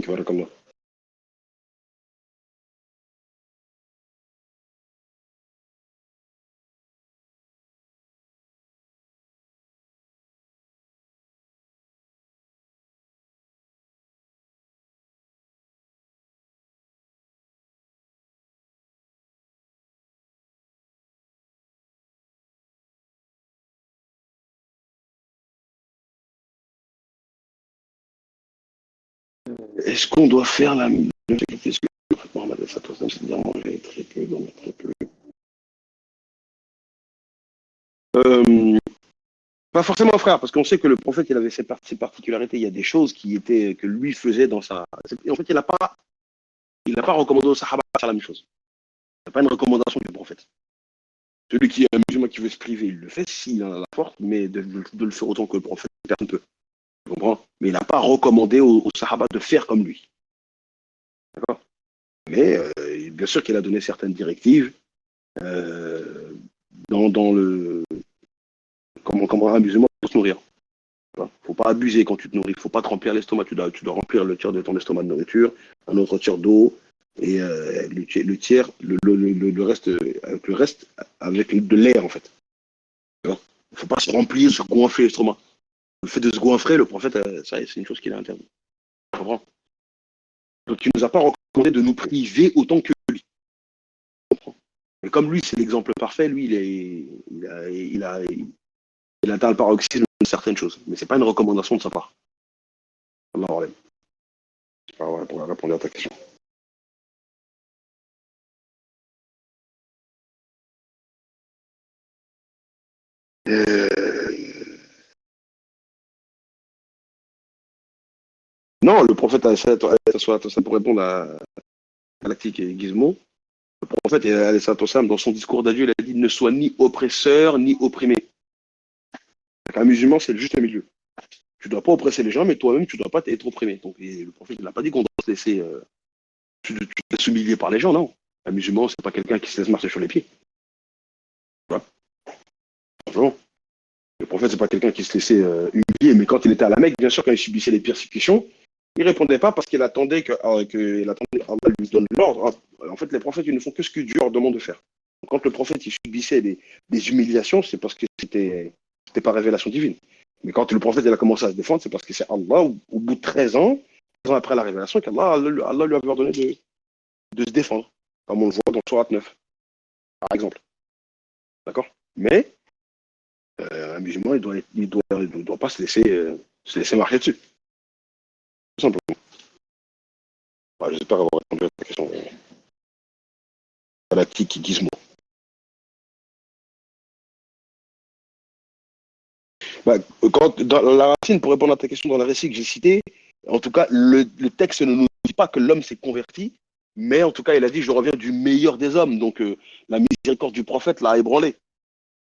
Barakallahu. Est-ce qu'on doit faire la Qu'est-ce que Mohamed c'est-à-dire manger très peu, dormir très peu. Euh, Pas forcément, frère, parce qu'on sait que le prophète, il avait ses particularités. Il y a des choses que lui faisait dans sa. En fait, il n'a pas recommandé aux Sahaba de faire la même chose. Ce n'est pas une recommandation du prophète. Celui qui est un musulman qui veut se priver, il le fait s'il en a la force, mais de le faire autant que le prophète, personne ne peut. Tu comprends? Mais il n'a pas recommandé aux Sahaba de faire comme lui. D'accord? Mais bien sûr qu'il a donné certaines directives euh, dans le. Comment un musulman peut se nourrir. Il ne faut pas abuser quand tu te nourris. Il ne faut pas te remplir l'estomac. Tu dois remplir le tiers de ton estomac de nourriture, un autre tiers d'eau, et le tiers, le reste avec de l'air, en fait. Il ne faut pas se remplir, se goinfrer l'estomac. Le fait de se goinfrer, le prophète, ça, c'est une chose qu'il a interdit. Tu comprends? Donc, il ne nous a pas recommandé de nous priver autant que lui. Mais comme lui, c'est l'exemple parfait, lui, il a atteint le paroxysme de certaines choses. Mais ce n'est pas une recommandation de sa part. Allah, pour répondre à ta question. Euh, Non, le prophète, pour répondre à Galactique et Gizmo, le prophète, dans son discours d'adieu, il a dit ne sois ni oppresseur ni opprimé. Un musulman, c'est le juste milieu. Tu ne dois pas oppresser les gens, mais toi-même, tu ne dois pas être opprimé. Donc, le prophète n'a pas dit qu'on doit se laisser s'humilier par les gens, non. Un musulman, c'est pas quelqu'un qui se laisse marcher sur les pieds. Voilà. Simplement. Le prophète, c'est pas quelqu'un qui se laissait humilier, mais quand il était à la Mecque, bien sûr, quand il subissait les persécutions, il répondait pas parce qu'il attendait qu'Allah lui donne l'ordre. En fait, les prophètes, ils ne font que ce que Dieu leur demande de faire. Donc, quand le prophète il subissait des humiliations, c'est parce que c'était pas révélation divine. Mais quand le prophète il a commencé à se défendre, c'est parce que c'est Allah, au bout de 13 ans, ans après la révélation Allah lui avait ordonné de se défendre, comme on le voit dans Surat 9, par exemple. D'accord? Mais un musulman, il doit pas se laisser marcher dessus, tout simplement. Ouais, j'espère avoir répondu à ta question. À la petite gizmo. Bah, dans la racine, pour répondre à ta question dans le récit que j'ai cité, en tout cas, le texte ne nous dit pas que l'homme s'est converti, mais en tout cas, il a dit, je reviens du meilleur des hommes. Donc, la miséricorde du prophète l'a ébranlé.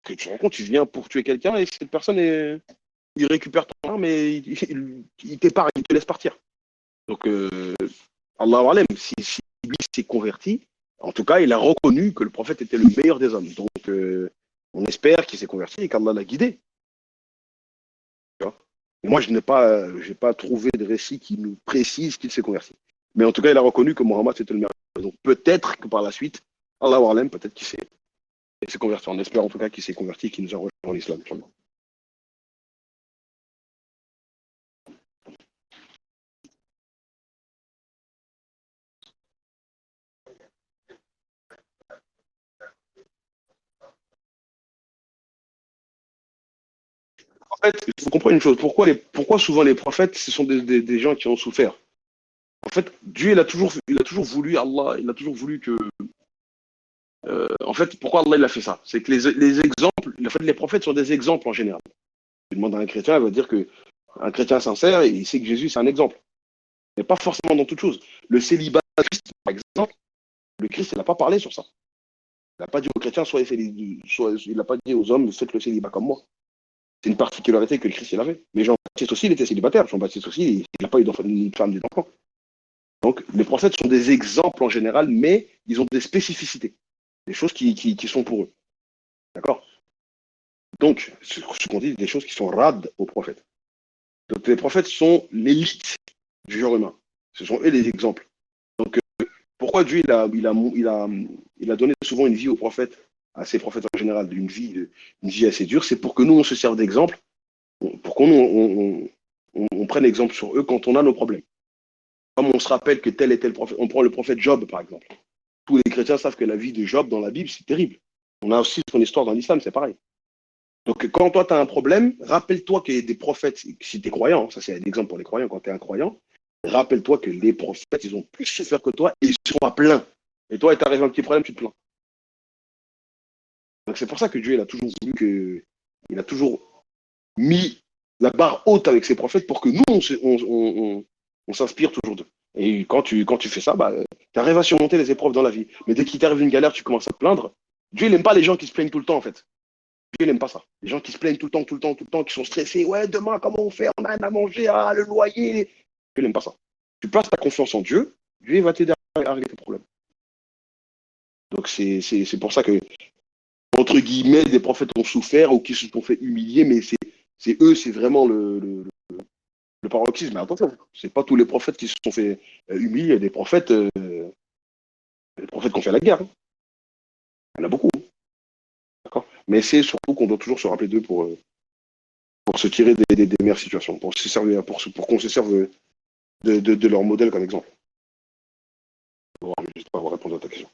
Que tu te rends compte, tu viens pour tuer quelqu'un et cette personne, il récupère ton arme et il t'épargne, il te laisse partir. Donc, Allahu Alem, si lui s'est converti, en tout cas, il a reconnu que le prophète était le meilleur des hommes. Donc, on espère qu'il s'est converti et qu'Allah l'a guidé. Tu vois. Moi, j'ai pas trouvé de récit qui nous précise qu'il s'est converti. Mais en tout cas, il a reconnu que Mohammed c'était le meilleur. Donc, peut-être que par la suite, Allahu Alem, peut-être qu'il s'est converti. On espère en tout cas qu'il s'est converti et qu'il nous a rejoint en islam. En fait, il faut comprendre une chose. Pourquoi souvent les prophètes, ce sont des gens qui ont souffert. En fait, Dieu, il a toujours voulu, Allah, il a toujours voulu que. En fait, pourquoi Allah il a fait ça? C'est que les exemples, en fait, les prophètes sont des exemples en général. Tu demandes à un chrétien, il va dire que un chrétien sincère, il sait que Jésus, c'est un exemple. Mais pas forcément dans toute chose. Le célibat, par exemple, le Christ, il n'a pas parlé sur ça. Il n'a pas dit aux chrétiens, soit il n'a pas dit aux hommes, faites le célibat comme moi. C'est une particularité que le Christ il avait. Mais Jean-Baptiste aussi, il était célibataire. Jean-Baptiste aussi, il n'a pas eu une femme, des enfants. Donc, les prophètes sont des exemples en général, mais ils ont des spécificités, des choses qui sont pour eux. D'accord. Donc, ce qu'on dit, des choses qui sont rades aux prophètes. Donc, les prophètes sont l'élite du genre humain. Ce sont eux les exemples. Donc, pourquoi Dieu il a donné souvent une vie aux prophètes, à ses prophètes en général, une vie assez dure, c'est pour que nous, on se serve d'exemple, pour qu'on on prenne exemple sur eux quand on a nos problèmes. Comme on se rappelle que tel et tel prophète, on prend le prophète Job, par exemple. Tous les chrétiens savent que la vie de Job dans la Bible, c'est terrible. On a aussi son histoire dans l'islam, c'est pareil. Donc, quand toi, tu as un problème, rappelle-toi qu'il y a des prophètes, si tu es croyant, ça c'est un exemple pour les croyants, quand tu es un croyant, rappelle-toi que les prophètes, ils ont plus souffert que toi et ils sont à plein. Et toi, il t'arrive un petit problème, tu te plains. Donc, c'est pour ça que Dieu, il a toujours voulu que. Il a toujours mis la barre haute avec ses prophètes pour que nous, on s'inspire toujours d'eux. Et quand tu fais ça, bah, tu arrives à surmonter les épreuves dans la vie. Mais dès qu'il t'arrive une galère, tu commences à te plaindre. Dieu, il n'aime pas les gens qui se plaignent tout le temps, en fait. Dieu, il n'aime pas ça. Les gens qui se plaignent tout le temps, tout le temps, tout le temps, qui sont stressés. Ouais, demain, comment on fait? On a rien à manger, ah, le loyer. Dieu, il n'aime pas ça. Tu places ta confiance en Dieu, Dieu il va t'aider à régler tes problèmes. Donc, c'est pour ça que, entre guillemets, des prophètes ont souffert ou qui se sont fait humilier, mais c'est eux, c'est vraiment le paroxysme. Mais attention, c'est pas tous les prophètes qui se sont fait humilier. Il y a des prophètes qui ont fait la guerre. Hein. Il y en a beaucoup. D'accord. Mais c'est surtout qu'on doit toujours se rappeler d'eux pour se tirer des meilleures situations, pour, se servir, pour qu'on se serve de leur modèle comme exemple. Bon, j'espère avoir répondu à ta question.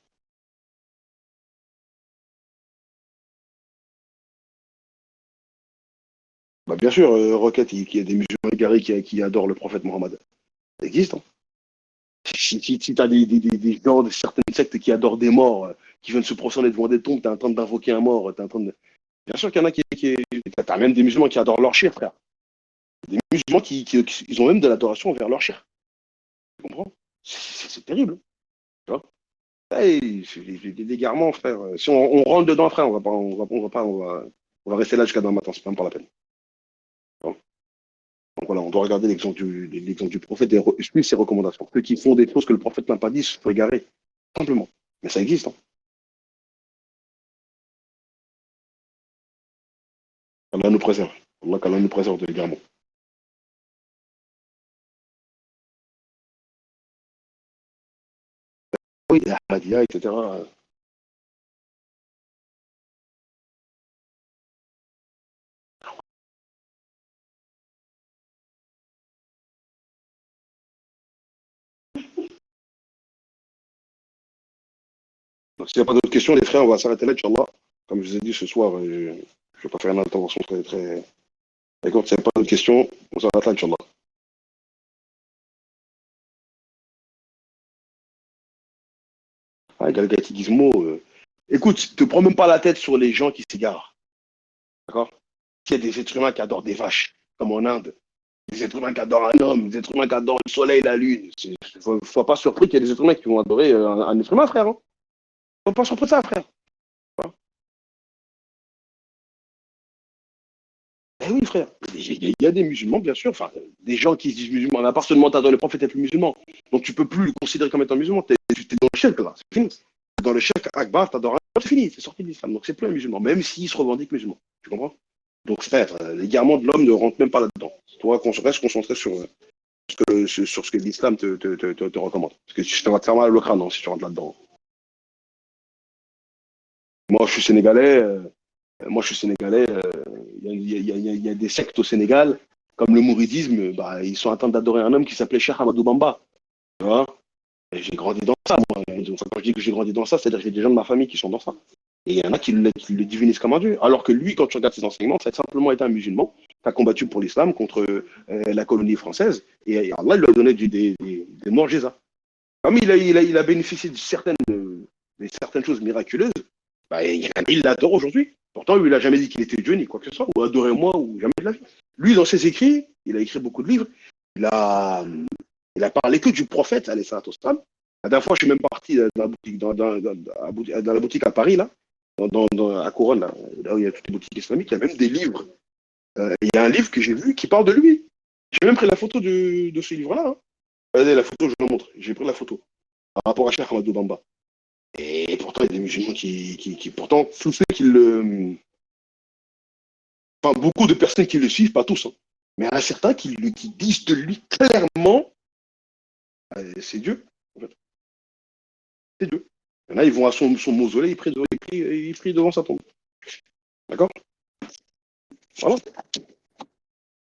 Bah, bien sûr, Rocket, il y a des musulmans égarés qui adorent le prophète Mohammed. Ça existe. Hein. Si tu as des gens de certaines sectes qui adorent des morts, qui viennent se prosterner devant des tombes, tu es en train d'invoquer un mort, t'es en train de. Bien sûr qu'il y en a qui t'as même des musulmans qui adorent leur shir, frère. Des musulmans ils ont même de l'adoration envers leur shir. Tu comprends? C'est terrible. Tu vois? Hey, c'est des égarements, frère. Si on rentre dedans, frère, on va rester là jusqu'à demain matin, c'est même pas la peine. Bon. Donc voilà, on doit regarder l'exemple du prophète et suivre ses recommandations. Ceux qui font des choses que le prophète n'a pas dit se font égarer, simplement. Mais ça existe. Hein. Allah nous préserve. Allah nous préserve de l'égarement. Oui, la Hadia, etc. Donc, s'il n'y a pas d'autres questions, les frères, on va s'arrêter là, Inch'Allah. Comme je vous ai dit ce soir, je ne vais pas faire une intervention très. D'accord, s'il n'y a pas d'autres questions, on s'arrête là, Inch'Allah. Ah, Galgati Gizmo, écoute, te prends même pas la tête sur les gens qui s'égarent. D'accord? Il y a des êtres humains qui adorent des vaches, comme en Inde. Des êtres humains qui adorent un homme, des êtres humains qui adorent le soleil, la lune. Il ne faut pas surpris qu'il y ait des êtres humains qui vont adorer un être humain, frère. Hein. Faut pas surpris de ça, frère. Hein. Eh oui, frère. Il y a des musulmans, bien sûr. Enfin, des gens qui se disent musulmans. À part seulement t'adorer le prophète être musulman. Donc tu peux plus le considérer comme étant musulman. Tu es dans le shirk, là. C'est fini. Dans le shirk Akbar, t'adores un. C'est fini. C'est sorti de l'islam. Donc c'est plus un musulman. Même s'il se revendique musulman. Tu comprends? Donc, frère, l'égarement de l'homme ne rentre même pas là-dedans. Toi, qu'on reste concentré sur ce que l'islam te recommande. Parce que ça va te faire mal le crâne hein, si tu rentres là-dedans. Moi, je suis sénégalais. Il y a des sectes au Sénégal, comme le mouridisme, bah, ils sont en train d'adorer un homme qui s'appelait Cheikh Amadou Bamba. Tu vois. Et j'ai grandi dans ça, moi. Enfin, quand je dis que j'ai grandi dans ça, c'est-à-dire que j'ai des gens de ma famille qui sont dans ça. Et il y en a qui le divinisent comme un dieu. Alors que lui, quand tu regardes ses enseignements, ça a simplement été un musulman qui a combattu pour l'islam contre la colonie française. Et Allah lui a donné des mu'jiza. Comme il a bénéficié de certaines choses miraculeuses, bah, il l'adore aujourd'hui. Pourtant, lui, il n'a jamais dit qu'il était Dieu ni quoi que ce soit, ou adorez-moi, ou jamais de la vie. Lui, dans ses écrits, il a écrit beaucoup de livres. Il a, il a parlé que du prophète, alayhi salatu wassalam. La dernière fois, je suis même parti dans la boutique à Paris, là, à Couronne, là où il y a toutes les boutiques islamiques. Il y a même des livres. Il y a un livre que j'ai vu qui parle de lui. J'ai même pris la photo de ce livre-là. Hein. Regardez la photo, je vous la montre. J'ai pris la photo par rapport à Cheikh Ahmadou Bamba. Et pourtant, il y a des musulmans pourtant, tous ceux qui le. Enfin, beaucoup de personnes qui le suivent, pas tous, hein. Mais il y en a certains qui disent de lui clairement, c'est Dieu, en fait. C'est Dieu. Il y en a, ils vont à son mausolée, ils prient devant sa tombe. D'accord. Voilà.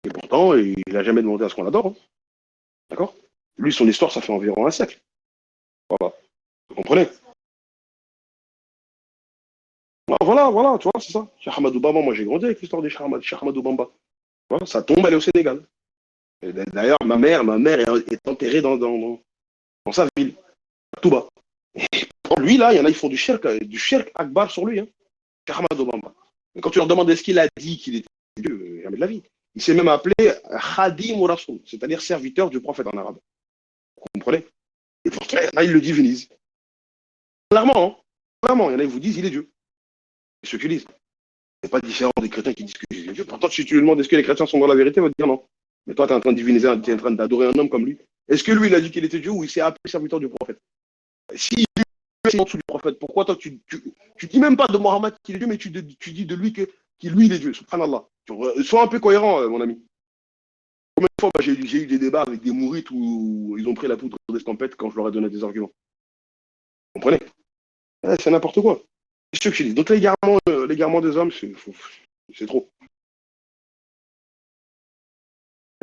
Et pourtant, il n'a jamais demandé à ce qu'on l'adore. Hein. D'accord. Lui, son histoire, ça fait environ un siècle. Voilà. Vous comprenez? Voilà, voilà, tu vois, c'est ça. Cheikh Ahmadou Bamba, moi j'ai grandi avec l'histoire de Cheikh Ahmadou Bamba. Voilà, sa tombe, elle est au Sénégal. Et d'ailleurs, ma mère est enterrée dans sa ville, à Touba. Pour lui, là, il y en a, ils font du shirk akbar sur lui, hein. Cheikh Ahmadou Bamba. Et quand tu leur demandes est-ce qu'il a dit qu'il était Dieu, jamais de la vie. Il s'est même appelé Khadim Rasoul, c'est-à-dire serviteur du prophète en arabe. Vous comprenez? Et pourtant, là, ils le divinisent. Clairement, hein. Clairement, il y en a, ils vous disent il est Dieu. C'est ceux qui disent. C'est pas différent des chrétiens qui disent que Jésus est Dieu. Pourtant, si tu lui demandes est-ce que les chrétiens sont dans la vérité, il va te dire non. Mais toi, tu es en train de diviniser, tu es en train d'adorer un homme comme lui. Est-ce que lui, il a dit qu'il était Dieu ou il s'est appelé serviteur du prophète? Si lui, est en dessous du prophète, pourquoi toi, tu dis même pas de Mohammed qu'il est Dieu, mais tu dis de lui que lui, il est Dieu. Subhanallah. Sois un peu cohérent, mon ami. Combien de fois j'ai eu des débats avec des mourites où ils ont pris la poudre d'escampette quand je leur ai donné des arguments. Vous comprenez? C'est n'importe quoi. C'est ce que je dis. Donc l'égarement des hommes, c'est trop.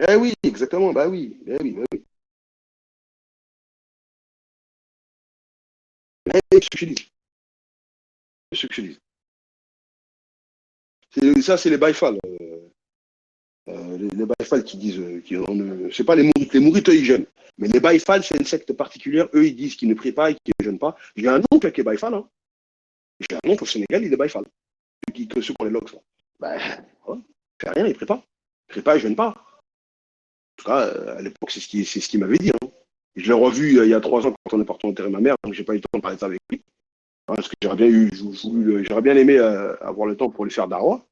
Eh oui, exactement, bah oui, eh oui, bah oui. Eh, c'est ce que je dis. C'est ce que je dis. Ça, c'est les baïfals. Les baïfals qui disent, c'est pas les mourites, eux, ils jeûnent. Mais les baïfals, c'est une secte particulière. Eux, ils disent qu'ils ne prient pas et qu'ils ne jeûnent pas. J'ai un oncle qui est baïfal. Hein. J'ai un oncle au Sénégal, il est baïfal. Ceux qui ont les locks, là. Bah, ouais, il fait rien, il ne prie pas. Il ne prie pas, il ne jeûne pas. En tout cas, à l'époque, c'est ce qu'il m'avait dit. Hein. Je l'ai revu il y a 3 ans quand on est parti enterrer ma mère, donc j'ai pas eu le temps de parler de ça avec lui. Hein, parce que j'aurais bien aimé avoir le temps pour lui faire d'arroi.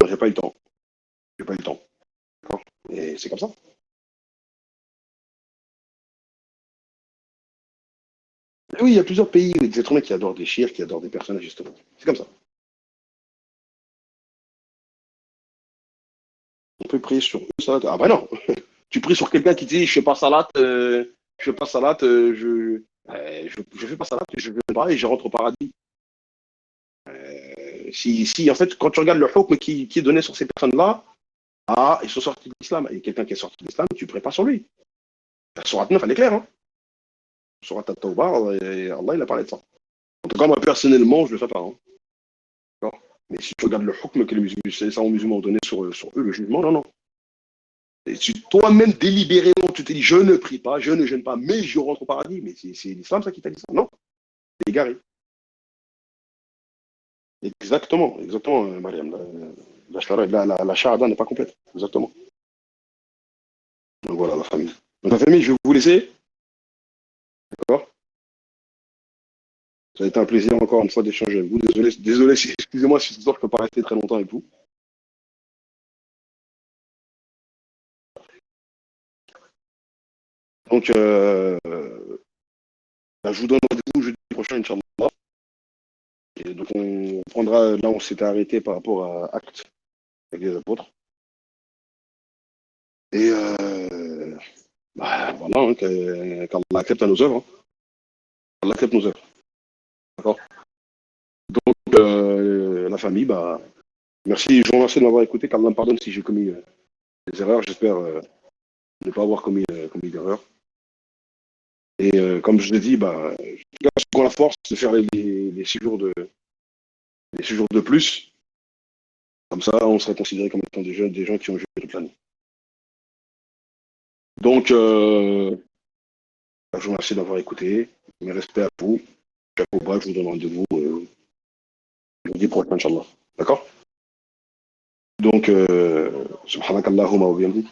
J'ai pas eu le temps. J'ai pas eu le temps. D'accord. Et c'est comme ça. Et oui, il y a plusieurs pays, des êtres humains qui adorent des chiens, qui adorent des personnages, justement. C'est comme ça. On peut prier sur eux, ça. Ah bah non. Tu pries sur quelqu'un qui dit je fais pas salat, je fais pas salat, je fais pas salat, je ne vais pas et je rentre au paradis. Si, en fait, quand tu regardes le hukm qui est donné sur ces personnes-là, ah, ils sont sortis de l'islam. Et quelqu'un qui est sorti de l'islam, tu ne pries pas sur lui. La sourate 9, elle est claire. Hein. Sourate At-Tawbah, Allah, il a parlé de ça. En tout cas, moi, personnellement, je ne le fais pas. Hein. D'accord. Mais si tu regardes le hukm que les savants musulmans ont donné sur eux, le jugement, non, non. Et si toi-même, délibérément, tu te dis, je ne prie pas, je ne jeûne pas, mais je rentre au paradis, mais c'est l'islam, ça qui t'a dit ça. Non, c'est égaré. Exactement, exactement, Mariam. La shahada n'est pas complète. Exactement. Donc voilà, la famille. Donc la famille, je vais vous laisser. D'accord. Ça a été un plaisir encore une fois d'échanger avec vous. Désolé, désolé, excusez-moi si ce soir je ne peux pas rester très longtemps avec vous. Donc, je vous donne rendez-vous jeudi prochain, Inch'Allah. Et donc, on prendra, là, on s'était arrêté par rapport à Actes avec les apôtres. Et voilà, hein, qu'Allah accepte à nos œuvres. Hein. Allah accepte nos œuvres. D'accord. Donc, la famille, bah, merci, je vous remercie de m'avoir écouté. Qu'Allah me pardonne si j'ai commis des erreurs. J'espère ne pas avoir commis d'erreurs. Et comme je l'ai dit, bah, je la force de faire les 6 jours les 6 jours de plus. Comme ça, on serait considéré comme étant des gens qui ont joué toute l'année. Donc, je vous remercie d'avoir écouté. Mes respects à vous. Chapeau bas, je vous donne rendez-vous jeudi prochain, Inch'Allah. D'accord. Donc, سبحانك اللهم وبحمدك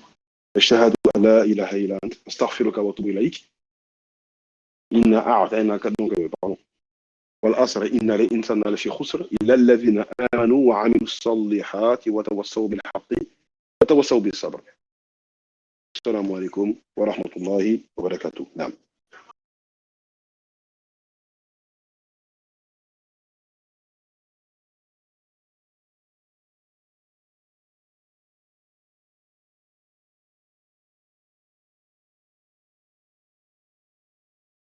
أشهد أن لا إله إلا أنت أستغفرك وأتوب إليك إن أعطيناك pardon. والعصر إن الإنسان لفي خسر إلا الذين آمنوا وعملوا الصالحات وتوصوا بالحق وتوصوا بالصبر. السلام عليكم ورحمة الله وبركاته. نعم.